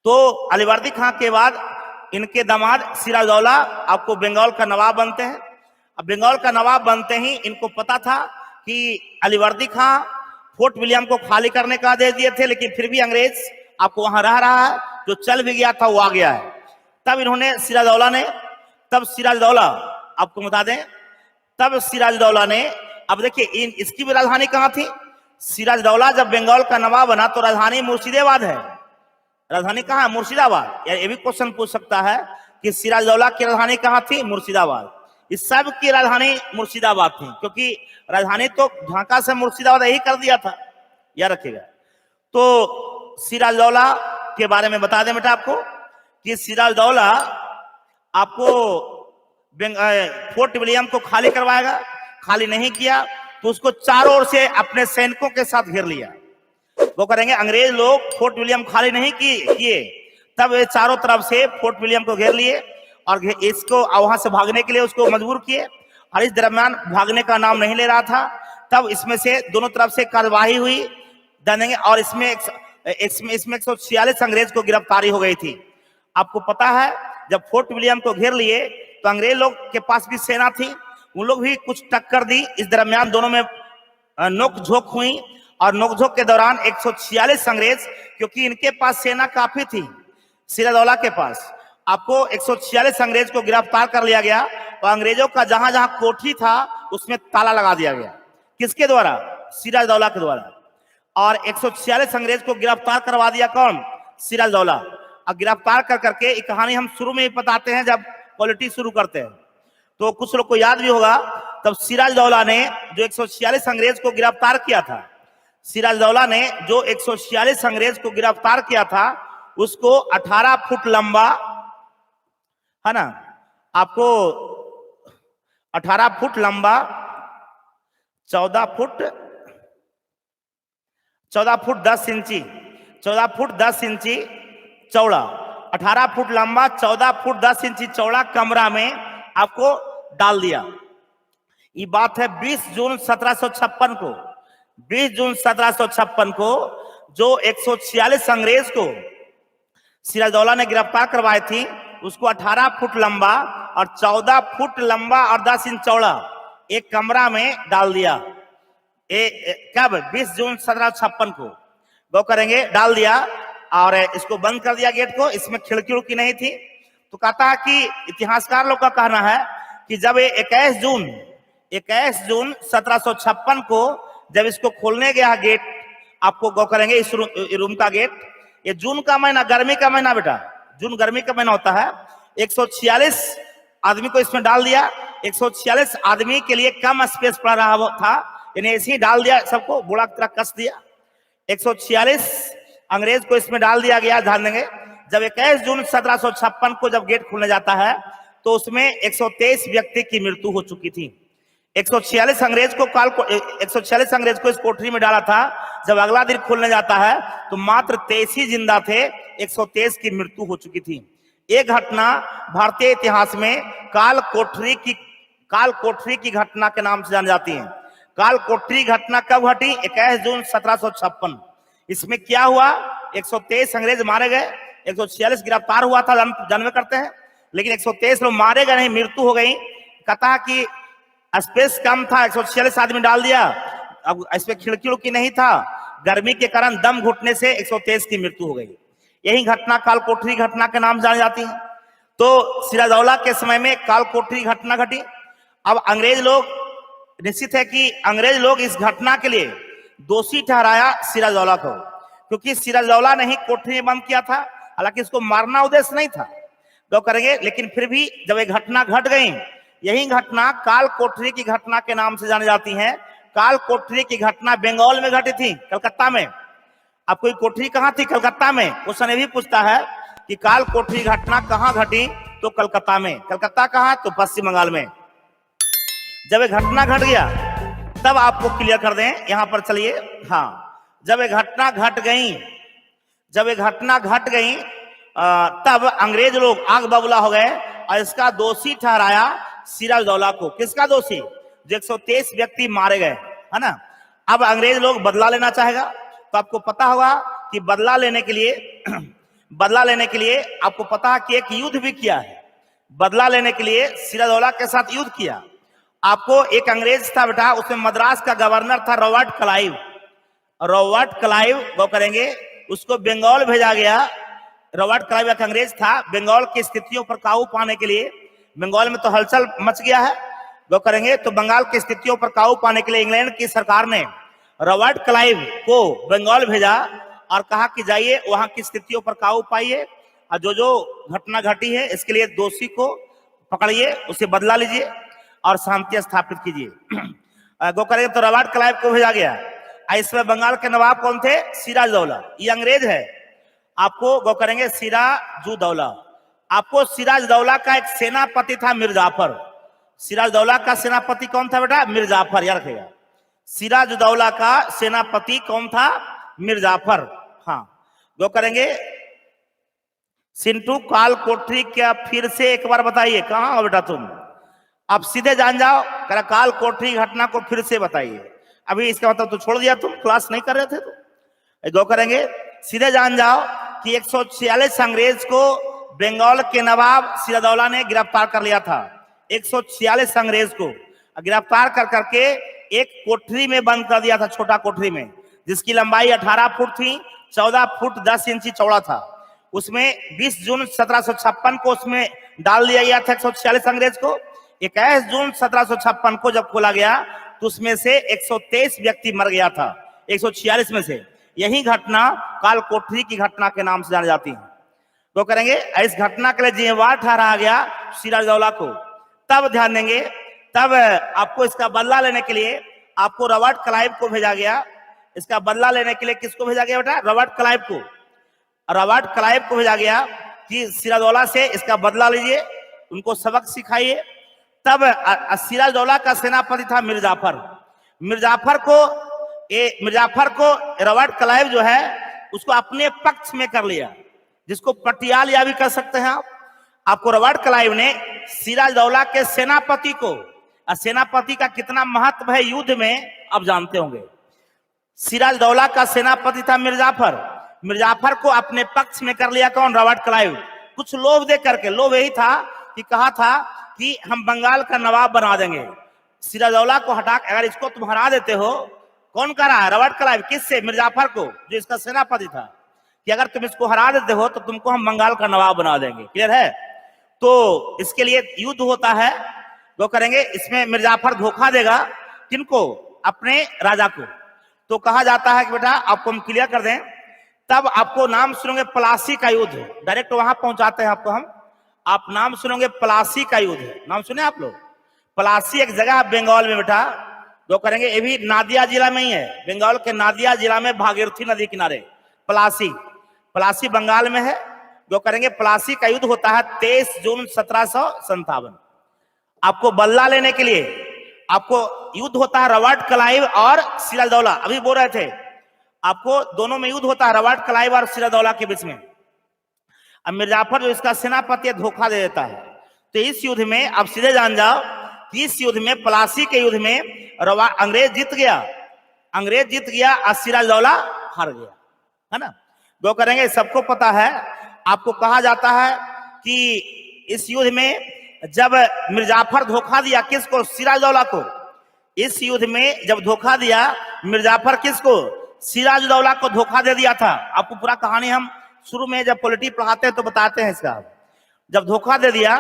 तो अलीवर्दी खां के बाद इनके दामाद सिराजदौला आपको बंगाल का नवाब बनते हैं। अब बंगाल का नवाब बनते ही इनको पता था कि अलीवर्दी खां फोर्ट विलियम को खाली करने का आदेश दिए थे, लेकिन फिर भी अंग्रेज आपको वहां रह रहा है, जो चल भी गया था वो आ गया है। तब इन्होंने सिराजदौला आपको बता दें, तब सिराजदौला ने, अब देखिए इसकी भी राजधानी कहाँ थी? सिराजदौला जब बंगाल का नवाब बना तो राजधानी मुर्शिदाबाद है। राजधानी कहाँ है? मुर्शिदाबाद। ये भी क्वेश्चन पूछ सकता है कि सिराजदौला की राजधानी कहाँ थी? मुर्शिदाबाद। इस सब की राजधानी मुर्शिदाबाद थी, क्योंकि राजधानी तो ढाका से मुर्शिदाबाद यही कर दिया था, याद रखिएगा। तो सिराजदौला के बारे में बता दें बेटा आपको कि सिराजदौला आपको फोर्ट विलियम को खाली करवाएगा। खाली नहीं किया तो उसको चारों ओर से अपने सैनिकों के साथ घेर लिया। वो करेंगे, अंग्रेज लोग फोर्ट विलियम खाली नहीं किए, तब ये चारों तरफ से फोर्ट विलियम को घेर लिए और इसको वहां से भागने के लिए उसको मजबूर किए। और इस दरमियान भागने का नाम नहीं ले रहा था, तब इसमें से दोनों तरफ से कार्यवाही हुई देंगे, और इसमें 146 अंग्रेज को गिरफ्तारी हो गई थी। आपको पता है जब फोर्ट विलियम को घेर लिए तो अंग्रेज लोग के पास भी सेना थी, उन लोग भी कुछ टक्कर दी। इस दरमियान दोनों में नोकझोंक हुई और नोकझोंक के दौरान 146 अंग्रेज, क्योंकि इनके पास सेना काफी थी सिराजदौला के पास, आपको 146 अंग्रेज को गिरफ्तार कर लिया गया और अंग्रेजों का जहां जहां कोठरी था उसमें ताला लगा दिया गया। किसके द्वारा? सिराजदौला के द्वारा। और 146 अंग्रेज को गिरफ्तार करवा दिया कौन? सिराजदौला। अब गिरफ्तार कर करके ये कहानी हम शुरू में ही बताते हैं जब पॉलिटिक्स शुरू करते हैं, तो कुछ लोग को याद भी होगा। तब सिराजदौला ने जो 146 अंग्रेज को गिरफ्तार किया था, सिराजदौला ने जो 146 अंग्रेज को गिरफ्तार किया था उसको 18 फुट लंबा, है ना, आपको 18 फुट लंबा, 14 फुट 10 इंची, 14 फुट 10 इंची चौड़ा, 18 फुट लंबा, 14 फुट 10 इंची चौड़ा कमरा में आपको डाल दिया। ये बात है 20 जून 1756 को। 20 जून 1756 को जो 146 अंग्रेज को सिराजदौला ने गिरफ्तार करवाई थी उसको 18 फुट लंबा और 14 फुट लंबा और 10 इंच चौड़ा एक कमरा में डाल दिया। कब? 20 जून 1756 को गौ करेंगे, डाल दिया और इसको बंद कर दिया गेट को। इसमें खिड़की उड़की नहीं थी। तो कहता है कि इतिहासकार लोग का कहना है कि जब 21 जून 1756 को जब इसको खोलने गया गेट, आपको गौ करेंगे इस रूम का गेट, ये जून का महीना, गर्मी का महीना बेटा, जून गर्मी का महीना होता है। 146 आदमी को इसमें डाल दिया। 146 आदमी के लिए कम स्पेस पड़ रहा था, इन्हें ऐसे ही डाल दिया, सबको बुढ़ा की तरह कस दिया। 146 अंग्रेज को इसमें डाल दिया गया। ध्यान देंगे, जब 21 जून 1756 को जब गेट खुलने जाता है तो उसमें 123 व्यक्ति की मृत्यु हो चुकी थी। 146 अंग्रेज को इस कोठरी में डाला था। जब अगला दिन खुलने जाता है तो मात्र 23 ही जिंदा थे, 123 की मृत्यु हो चुकी थी। एक घटना भारतीय इतिहास में काल कोठरी की घटना के नाम से जानी जाती है। काल कोठरी घटना कब घटी? 21 जून 1756। इसमें क्या हुआ? 123 अंग्रेज मारे गए, 146 गिरफ्तार हुआ था, जानवे करते हैं, लेकिन 123 लोग मारे गए नहीं, मृत्यु हो गई। कहता कि स्पेस कम था, 146 आदमी डाल दिया, अब इसमें खिड़की उड़की नहीं था, गर्मी के कारण दम घुटने से 123 की मृत्यु हो गई। यही घटना काल कोठरी घटना के नाम जानी जाती है। तो सिराजदौला के समय में काल कोठरी घटना घटी। अब अंग्रेज लोग, निश्चित है कि अंग्रेज लोग इस घटना के लिए दोषी ठहराया सिराजदौला को, क्योंकि सिराजदौला ने ही कोठरी में बंद किया था। हालांकि इसको मारना उद्देश्य नहीं था, तो करेंगे, लेकिन फिर भी जब ये घटना घट गई, यही घटना काल कोठरी की घटना के नाम से जानी जाती है। काल कोठरी की घटना बंगाल में घटी थी, कलकत्ता में। अब कोई कोठरी कहाँ थी? कलकत्ता में। क्वेश्चन ये भी पूछता है कि काल कोठरी घटना कहाँ घटी? तो कलकत्ता में। कलकत्ता कहाँ? तो पश्चिम बंगाल में। जब ये घटना घट गया तब आपको क्लियर कर दें, यहां पर चलिए। हाँ, जब ये घटना घट गई तब अंग्रेज लोग आग बबूला हो गए और इसका दोषी ठहराया सिराजदौला को। किसका दोषी? जो 123 व्यक्ति मारे गए, है ना। अब अंग्रेज लोग बदला लेना चाहेगा, तो आपको पता होगा कि बदला लेने के लिए आपको पता है कि एक युद्ध भी किया है। बदला लेने के लिए सिराजदौला के साथ युद्ध किया। आपको एक अंग्रेज था बेटा, उसमें मद्रास का गवर्नर था रॉबर्ट क्लाइव वो करेंगे, उसको बंगाल भेजा गया। रॉबर्ट क्लाइव एक अंग्रेज था, बंगाल की स्थितियों पर काबू पाने के लिए। बंगाल में तो हलचल मच गया है, वो करेंगे, तो बंगाल की स्थितियों पर काबू पाने के लिए इंग्लैंड की सरकार ने रॉबर्ट क्लाइव को बंगाल भेजा और कहा कि जाइए वहां की स्थितियों पर काबू पाइए और जो घटना घटी है इसके लिए दोषी को पकड़िए, उसे बदला लीजिए और शांति स्थापित कीजिए। गो करेंगे, तो रॉबर्ट क्लाइव को भेजा गया। इसमें बंगाल के नवाब कौन थे? सिराजदौला। ये अंग्रेज है। आपको गो करेंगे सिराजुद्दौला। आपको सिराजदौला का एक सेनापति था मिर्जाफर। सिराजदौला का सेनापति कौन था बेटा? मिर्जाफर, याद रखिएगा। सिराजदौला का सेनापति कौन था? मिर्जाफर। हाँ, गो करेंगे सिंटू काल कोठरी क्या फिर से एक बार बताइए, कहां हो बेटा तुम? आप सीधे जान जाओ, करा काल कोठरी घटना को फिर से बताइए। अभी इसका मतलब तो छोड़ दिया, तुम क्लास नहीं कर रहे थे तो गो करेंगे, सीधे जान जाओ कि 146 अंग्रेज को बंगाल के नवाब सिराजदौला ने गिरफ्तार कर लिया था 146 अंग्रेज को। गिरफ्तार कर करके एक कोठरी में बंद कर दिया था, छोटा कोठरी में, जिसकी लंबाई 18 फुट थी, 14 फुट 10 इंची चौड़ा था। उसमें 20 जून 1756 को उसमें डाल दिया गया था 146 अंग्रेज को। 21 जून 1756 को जब खोला गया तो उसमें से 123 व्यक्ति मर गया था 146 में से। यही घटना काल कोठरी की घटना के नाम से जानी जाती है। तो करेंगे इस घटना के लिए जिम्मेवार ठहराया गया सिराजदौला को। तब ध्यान देंगे, तब आपको इसका बदला लेने के लिए आपको रॉबर्ट क्लाइव को भेजा गया। इसका बदला लेने के लिए किसको भेजा गया बेटा? रॉबर्ट क्लाइव को। रॉबर्ट क्लाइव को भेजा गया कि सिराजदौला से इसका बदला लीजिए, उनको सबक सिखाइए। तब सिराजदौला का सेनापति था मिर्जाफर। मिर्जाफर को रॉबर्ट क्लाइव जो है उसको अपने पक्ष में कर लिया, जिसको पटियाल या भी कर सकते हैं आप। आपको रॉबर्ट क्लाइव ने सिराजदौला के सेनापति को, और सेनापति का कितना महत्व है युद्ध में आप जानते होंगे। सिराजदौला का सेनापति था मिर्जाफर। मिर्जाफर को अपने पक्ष में कर लिया कौन? Robert Clive. कुछ लोभ दे करके, लोभ यही था कि कहा था कि हम बंगाल का नवाब बना देंगे। सिराजदौला को हटा, अगर इसको तुम हरा देते हो, कौन कह रहा है? Robert Clive. किससे? मिर्जाफर को, जो इसका सेनापति था, कि अगर तुम इसको हरा देते हो तो तुमको हम बंगाल का नवाब बना देंगे। क्लियर है? तो इसके लिए युद्ध होता है, वो करेंगे। इसमें मिर्जाफर धोखा देगा किनको? अपने राजा को। तो कहा जाता है कि बेटा आपको हम क्लियर कर दें, तब आपको नाम सुनोगे प्लासी का युद्ध, डायरेक्ट वहां पहुंचाते हैं आपको हम। आप नाम सुनोगे प्लासी का युद्ध, नाम सुने आप लोग? प्लासी एक जगह है बंगाल में बेटा, जो करेंगे ये भी नादिया जिला में ही है। बंगाल के नादिया जिला में भागीरथी नदी किनारे प्लासी बंगाल में है। जो करेंगे प्लासी का युद्ध होता है 23 जून 1757। आपको बदला लेने के लिए आपको युद्ध होता है रॉबर्ट क्लाइव और सिराजदौला। अभी बोल रहे थे आपको, दोनों में युद्ध होता है रॉबर्ट क्लाइव और सिराजदौला के बीच में। अब मिर्जाफर जो इसका सेनापति है धोखा दे देता है। तो इस युद्ध में आप सीधे जान जाओ कि इस युद्ध में, प्लासी के युद्ध में अंग्रेज जीत गया और सिराजदौला हार गया, है ना? जो करेंगे सबको पता है। आपको कहा जाता है कि इस युद्ध में जब मिर्जाफर धोखा दिया किसको? सिराजदौला को। इस युद्ध में जब धोखा दिया मिर्जाफर किसको? सिराजदौला को धोखा दे दिया था। आपको पूरा कहानी हम शुरू में जब पॉलिटी पढ़ाते हैं तो बताते हैं इसका। जब धोखा दे दिया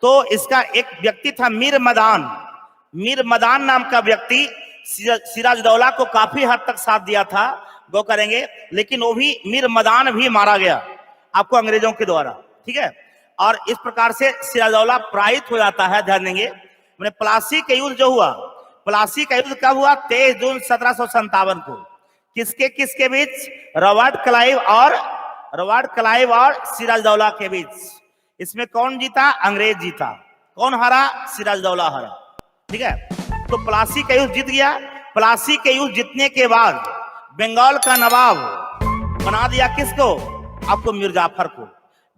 तो इसका एक व्यक्ति था मीर मदान नाम का व्यक्ति सिराजदौला को काफी हद तक साथ दिया था, वो करेंगे। लेकिन वो भी मीर मदान भी मारा गया आपको अंग्रेजों के द्वारा, ठीक है। और इस प्रकार से सिराजदौला पराजित हो जाता है। ध्यान देंगे, मैंने प्लासी का युद्ध जो हुआ, प्लासी का युद्ध कब हुआ? 23 जून 1757 को। किसके बीच? रॉबर्ट क्लाइव और सिराजदौला के बीच। इसमें कौन जीता? अंग्रेज जीता। कौन हारा? सिराजदौला हारा, ठीक है। तो प्लासी का युद्ध जीत गया। प्लासी के युद्ध जीतने के बाद बंगाल का नवाब बना दिया किसको? आपको मिर्जाफर को।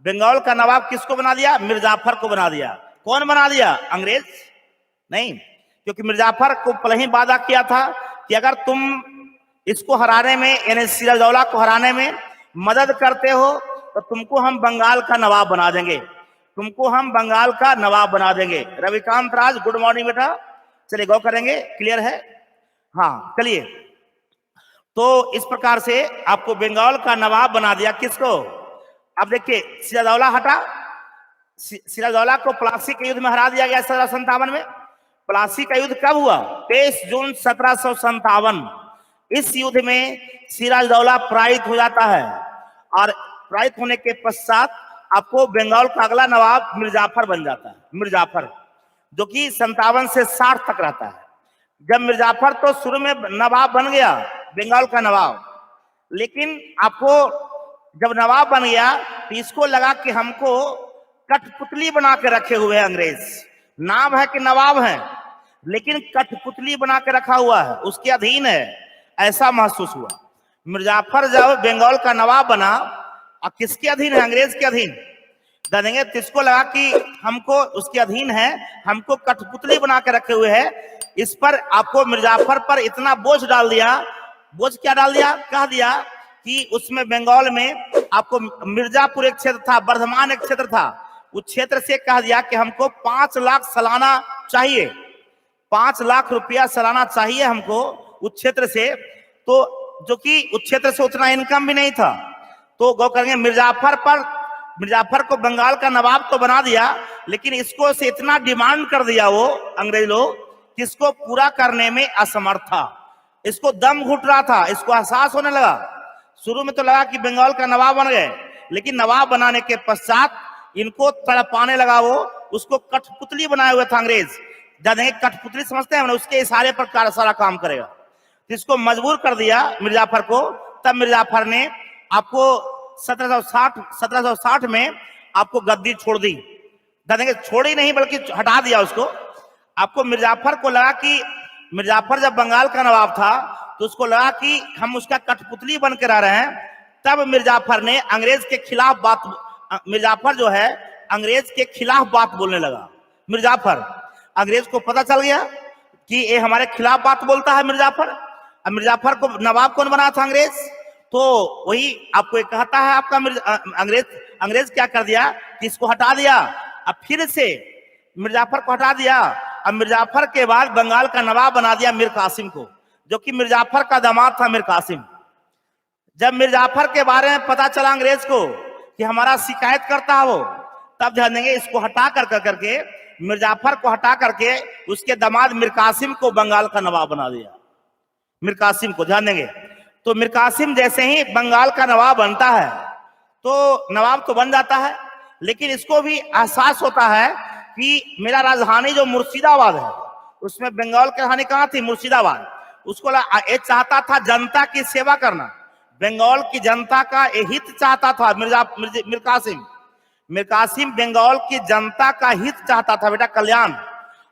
बंगाल का नवाब किसको बना दिया? मिर्जाफर को बना दिया। कौन बना दिया? अंग्रेज नहीं, क्योंकि मिर्जाफर को पहले ही वादा किया था कि अगर तुम इसको हराने में, यानी सिराजदौला को हराने में मदद करते हो तो तुमको हम बंगाल का नवाब बना देंगे। रविकांत राज, गुड मॉर्निंग बेटा। चलिए गौ करेंगे, क्लियर है? हाँ चलिए। तो इस प्रकार से आपको बंगाल का नवाब बना दिया किसको? अब देखिए, सिराजदौला हटा। सिराजदौला को प्लासी के युद्ध में हरा दिया गया 1757 में। प्लासी का युद्ध कब हुआ? 23 जून 1757। इस युद्ध में सिराजदौला पराजित हो जाता है, और पराजित होने के पश्चात आपको बंगाल का अगला नवाब मिर्जाफर बन जाता है। मिर्जाफर जो कि 57 से 60 तक रहता है। जब मिर्जाफर तो शुरू में नवाब बन गया, बंगाल का नवाब, लेकिन आपको जब नवाब बन गया तो इसको लगा कि हमको कठपुतली बना के रखे हुए हैं अंग्रेज। नाम है कि नवाब है, लेकिन कठपुतली बना के रखा हुआ है, उसके अधीन है, ऐसा महसूस हुआ। मिर्जाफर जब बंगाल का नवाब बना, और किसके अधीन है? अंग्रेज के अधीन। जानेंगे, किसको लगा कि हमको उसके अधीन है, हमको कठपुतली बना के रखे हुए है। इस पर आपको मिर्जाफर पर इतना बोझ डाल दिया। बोझ क्या डाल दिया? कह दिया कि उसमें बंगाल में आपको मिर्जापुर एक क्षेत्र था, वर्धमान एक क्षेत्र था, उस क्षेत्र से कह दिया कि हमको 5 लाख सालाना चाहिए, 5 लाख रुपया सालाना चाहिए हमको उस क्षेत्र से। तो जो कि उस क्षेत्र से उतना इनकम भी नहीं था, तो गौ करेंगे मिर्जाफर को बंगाल का नवाब तो बना दिया, लेकिन इसको से इतना डिमांड कर दिया वो अंग्रेज लोग कि इसको पूरा करने में असमर्थ था, इसको दम घुट रहा था, इसको एहसास होने लगा। शुरू में तो लगा कि बंगाल का नवाब बन गए, लेकिन नवाब बनाने के पश्चात इनको तड़पाने लगा वो, उसको कठपुतली बनाए हुए था अंग्रेज। जानेंगे कठपुतली समझते हैं, उसके इशारे पर सारा काम करेगा। तो इसको मजबूर कर दिया मिर्जाफर को। तब मिर्जाफर ने आपको 1760 में आपको गद्दी छोड़ दी। जानेंगे छोड़ी नहीं बल्कि हटा दिया उसको। आपको मिर्जाफर को लगा कि मिर्जाफर जब बंगाल का नवाब था तो उसको लगा कि हम उसका कठपुतली बन के रह रहे हैं। तब मिर्जाफर ने अंग्रेज के खिलाफ मिर्जाफर जो है अंग्रेज के खिलाफ बात बोलने लगा। मिर्जाफर, अंग्रेज को पता चल गया कि ये हमारे खिलाफ बात बोलता है मिर्जाफर। अब मिर्जाफर को नवाब कौन बना था? अंग्रेज। तो वही आपको एक कहता है आपका अंग्रेज क्या कर दिया कि इसको हटा दिया। अब फिर से मिर्जाफर को हटा दिया। अब मिर्जाफर के बाद बंगाल का नवाब बना दिया मीर कासिम को, जो कि मिर्जाफर का दामाद था मीर कासिम। जब मिर्जाफर के बारे में पता चला अंग्रेज को कि हमारा शिकायत करता है वो, तब ध्यान देंगे इसको हटा करके मिर्जाफर को हटा करके उसके दामाद मीर कासिम को बंगाल का नवाब बना दिया। मीर कासिम को ध्यान देंगे। तो मीर कासिम जैसे ही बंगाल का नवाब बनता है तो नवाब तो बन जाता है, लेकिन इसको भी एहसास होता है कि मेरा राजधानी जो मुर्शिदाबाद है, उसमें बंगाल की राजधानी कहाँ थी? मुर्शिदाबाद। उसको ये चाहता था जनता की सेवा करना, बंगाल की जनता का हित चाहता था मीर कासिम। मीर कासिम बंगाल की जनता का हित चाहता था बेटा, कल्याण।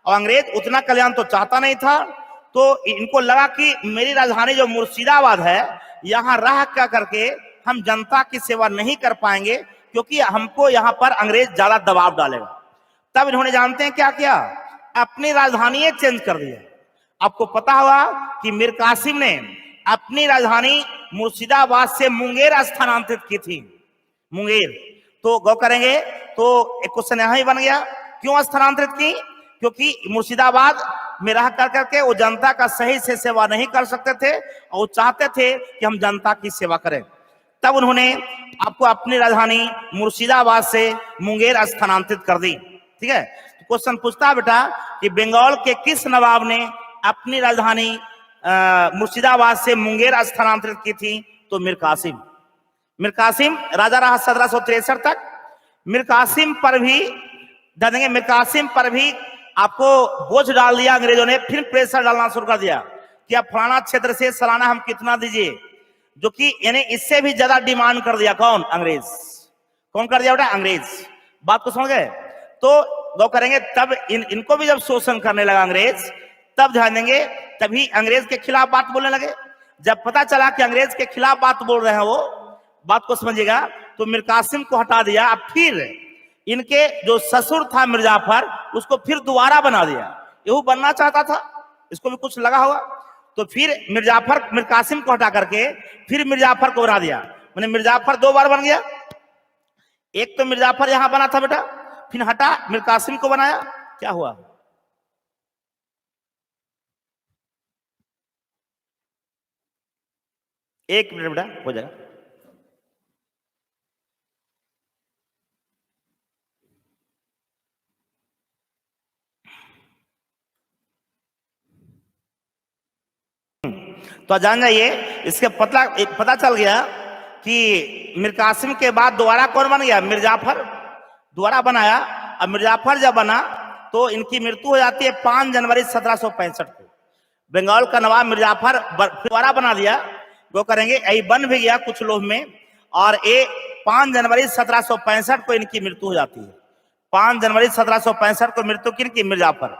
और अंग्रेज उतना कल्याण तो चाहता नहीं था। तो इनको लगा कि मेरी राजधानी जो मुर्शिदाबाद है, यहाँ रह कर करके हम जनता की सेवा नहीं कर पाएंगे, क्योंकि हमको यहाँ पर अंग्रेज ज्यादा दबाव डालेगा। तब इन्होंने जानते हैं क्या किया? अपनी राजधानी चेंज कर दिया। आपको पता होगा कि मीर कासिम ने अपनी राजधानी मुर्शिदाबाद से मुंगेर स्थानांतरित की थी। मुंगेर, तो गौ करेंगे तो एक क्वेश्चन यहां ही बन गया, क्यों स्थानांतरित की? क्योंकि मुर्शिदाबाद में रह कर करके वो जनता का सही से सेवा नहीं कर सकते थे, और वो चाहते थे कि हम जनता की सेवा करें। तब उन्होंने आपको अपनी राजधानी मुर्शिदाबाद से मुंगेर स्थानांतरित कर दी। ठीक है। तो क्वेश्चन पूछता है बेटा कि बंगाल के किस नवाब ने अपनी राजधानी मुर्शिदाबाद से मुंगेर स्थानांतरित की थी? तो मीर कासिम। मीर कासिम राजा रहा 1763 तक। मीर कासिम पर भी आपको बोझ डाल दिया अंग्रेजों ने, फिर प्रेशर डालना शुरू कर दिया कि आप फलाना क्षेत्र से सालाना हम कितना दीजिए, जो कि यानी इससे भी ज्यादा डिमांड कर दिया। कौन? अंग्रेज। कौन कर दिया बेटा? अंग्रेज। बात को समझ गए? तो गौ करेंगे तब इनको भी जब शोषण करने लगा अंग्रेज, तब ध्यान देंगे तभी अंग्रेज के खिलाफ बात बोलने लगे। जब पता चला कि अंग्रेज के खिलाफ बात बोल रहे हैं वो, बात को समझिएगा, तो मीर कासिम को हटा दिया। अब फिर इनके जो ससुर था मिर्जाफर, उसको फिर दोबारा बना दिया। यहू बनना चाहता था, इसको भी कुछ लगा होगा। तो फिर मीर कासिम को हटा करके फिर मिर्जाफर को बना दिया। मैंने मिर्जाफर 2 बार बन गया। एक तो मिर्जाफर यहां बना था बेटा, फिर हटा मीर कासिम को बनाया। क्या हुआ? एक मिनट बेटा, हो जाएगा। तो जान जाइए, इसके पता चल गया कि मीर कासिम के बाद दोबारा कौन बन गया? मिर्जाफर दोबारा बनाया। अब मिर्जाफर जब बना तो इनकी मृत्यु हो जाती है 5 जनवरी 1765 को। बंगाल का नवाब मिर्जाफर दोबारा बना दिया। वो करेंगे यही बन भी गया कुछ लोग में, और ये 5 जनवरी 1765 को इनकी मृत्यु हो जाती है। 5 जनवरी 1765 को मृत्यु किनकी? मिर्जाफर।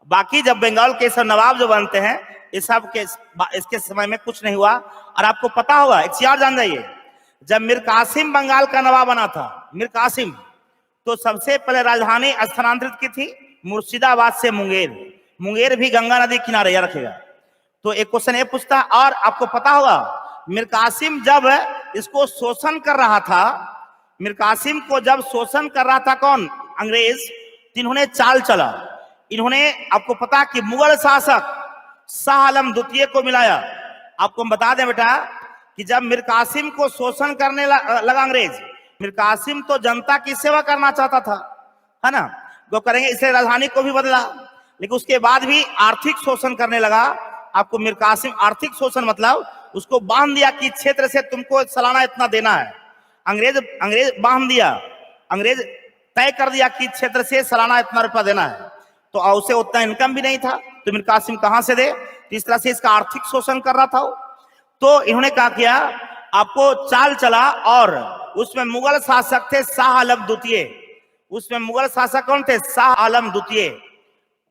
बाकी जब बंगाल के सब नवाब जो बनते हैं, इस सब के इसके समय में कुछ नहीं हुआ। और आपको पता होगा, एक चीज जान जाइए, जब मीर कासिम बंगाल का नवाब बना था, मीर कासिम, तो सबसे पहले राजधानी स्थानांतरित की थी मुर्शिदाबाद से मुंगेर। मुंगेर भी गंगा नदी किनारे, याद रखेगा। तो एक क्वेश्चन ये पूछता, और आपको पता होगा मीर कासिम जब इसको शोषण कर रहा था, मीर कासिम को जब शोषण कर रहा था कौन, अंग्रेज, तो इन्होंने चाल चला। इन्होंने, आपको पता कि मुगल शासक शाह आलम द्वितीय को मिलाया। आपको हम बता दें बेटा कि जब मीर कासिम को शोषण करने लगा अंग्रेज, मीर कासिम तो जनता की सेवा करना चाहता था, है ना, वो करेंगे, इसलिए राजधानी को भी बदला, लेकिन उसके बाद भी आर्थिक शोषण करने लगा। आपको मीर कासिम, आर्थिक शोषण मतलब उसको बांध दिया कि क्षेत्र से तुमको सालाना इतना देना है। अंग्रेज बांध दिया, अंग्रेज तय कर दिया कि क्षेत्र से सालाना इतना रुपया देना है, तो उसे उतना इनकम भी नहीं था, तो मीर कासिम कहां से दे, तो इस तरह से इसका आर्थिक शोषण कर रहा था। तो इन्होंने क्या किया, आपको चाल चला, और उसमें मुगल शासक थे शाह आलम द्वितीय, उसमें मुगल शासक कौन थे, शाह आलम द्वितीय,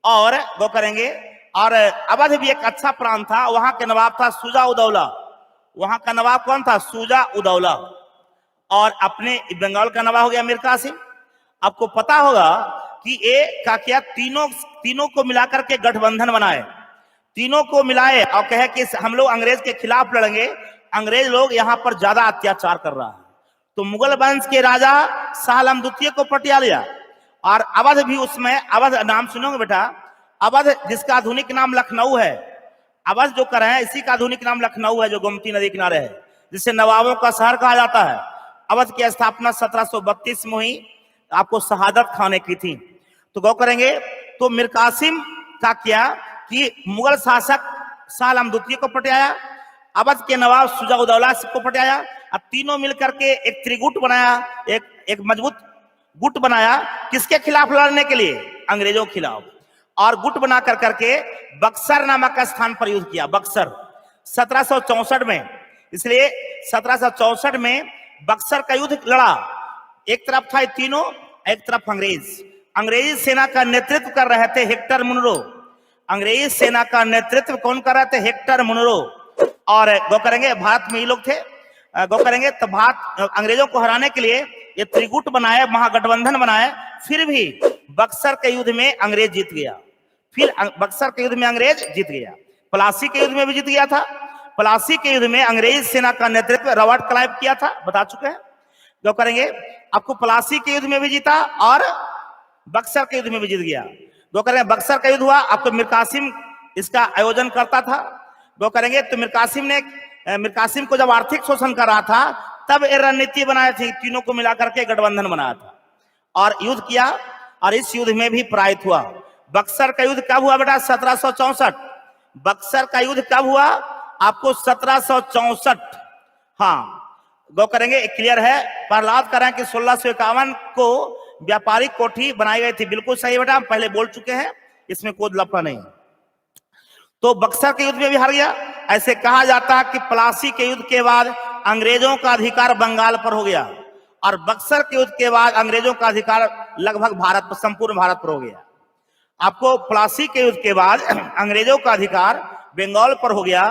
और वो करेंगे, और अवध भी एक अच्छा प्रांत था, वहां के नवाब था शुजा उदौला, वहां का नवाब कौन था, शुजा उदौला, और अपने बंगाल का नवाब हो गया मीर कासिम। आपको पता होगा कि ये क्या किया, तीनों को मिलाकर के गठबंधन बनाए, तीनों को मिलाए और कहे कि हम लोग अंग्रेज के खिलाफ लड़ेंगे, अंग्रेज लोग यहाँ पर ज्यादा अत्याचार कर रहा है। तो मुगल वंश के राजा शाह आलम द्वितीय को पटिया लिया, और अवध भी उसमें, अवध नाम सुनोगे बेटा, अवध जिसका आधुनिक नाम लखनऊ है, अवध जो कर रहे हैं इसी का आधुनिक नाम लखनऊ है, जो गोमती नदी किनारे है, जिसे नवाबों का शहर कहा जाता है। अवध की स्थापना 1732 में हुई, आपको शहादत खान ने की थी। तो गौ करेंगे, तो मीर कासिम का किया कि मुगल शासक शाह आलम द्वितीय को पटियाया, अवध के नवाब शुजा उदौला को पटियाया, अब तीनों मिलकर के एक त्रिगुट बनाया, एक मजबूत गुट बनाया, किसके खिलाफ लड़ने के लिए, अंग्रेजों के खिलाफ, और गुट बना कर करके बक्सर नामक स्थान पर युद्ध किया, बक्सर 1764 में। इसलिए 1764 में बक्सर का युद्ध लड़ा, एक तरफ था तीनों, एक तरफ अंग्रेज। अंग्रेजी सेना का नेतृत्व कर रहे थे हेक्टर मुनरो, अंग्रेजी सेना का नेतृत्व कौन कर रहे थे, हेक्टर मुनरो, और गो करेंगे भारत में ये लोग थे। गो करेंगे तो भारत अंग्रेजों को हराने के लिए ये त्रिगुट बनाए, महागठबंधन बनाए, फिर भी बक्सर के युद्ध में अंग्रेज जीत गया, फिर बक्सर के युद्ध में अंग्रेज जीत गया, प्लासी के युद्ध में भी जीत गया था। प्लासी के युद्ध में अंग्रेज सेना का नेतृत्व रॉबर्ट क्लाइव किया था, बता चुके हैं। जो करेंगे, आपको प्लासी के युद्ध में भी जीता और बक्सर के युद्ध में भी जीत गया। जो करेंगे, बक्सर का युद्ध हुआ, आपको मीर कासिम इसका आयोजन करता था। जो करेंगे, तो मीर कासिम को जब आर्थिक शोषण कर रहा था, तब ये रणनीति बनाई थी, तीनों को मिलाकर के गठबंधन बनाया था और युद्ध किया, और इस युद्ध में भी पराजित हुआ। बक्सर का युद्ध कब हुआ बेटा, 1764। बक्सर का युद्ध कब हुआ, आपको 1764। हाँ, गौ करेंगे, क्लियर है। प्रहलाद करें कि 1651 को व्यापारिक कोठी बनाई गई थी, बिल्कुल सही बेटा, हम पहले बोल चुके हैं, इसमें कोई लफड़ा नहीं। तो बक्सर के युद्ध में भी हार गया। ऐसे कहा जाता है कि प्लासी के युद्ध के बाद अंग्रेजों का अधिकार बंगाल पर हो गया, और बक्सर के युद्ध के बाद अंग्रेजों का अधिकार लगभग भारत पर, संपूर्ण भारत पर हो गया। आपको प्लासी के युद्ध के बाद अंग्रेजों का अधिकार बंगाल पर हो गया,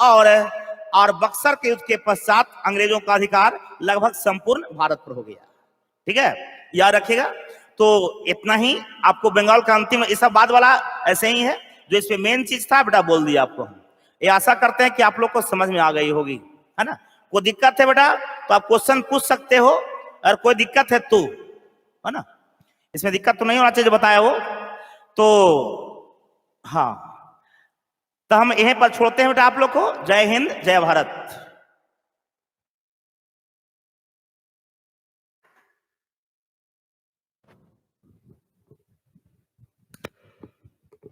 और बक्सर के युद्ध के पश्चात अंग्रेजों का अधिकार लगभग संपूर्ण भारत पर हो गया। ठीक है, याद रखिएगा। तो इतना ही आपको बंगाल का अंतिम, ये सब बाद वाला ऐसे ही है, जो इसमें मेन चीज था बेटा बोल दिया आपको। ये आशा करते हैं कि आप लोग को समझ में आ गई होगी, है ना। कोई दिक्कत है बेटा तो आप क्वेश्चन पूछ सकते हो, और कोई दिक्कत है तो, है ना, इसमें दिक्कत तो नहीं होना चाहिए जो बताया वो। तो हाँ, तो हम यहीं पर छोड़ते हैं बेटा आप लोग को। जय हिंद, जय भारत।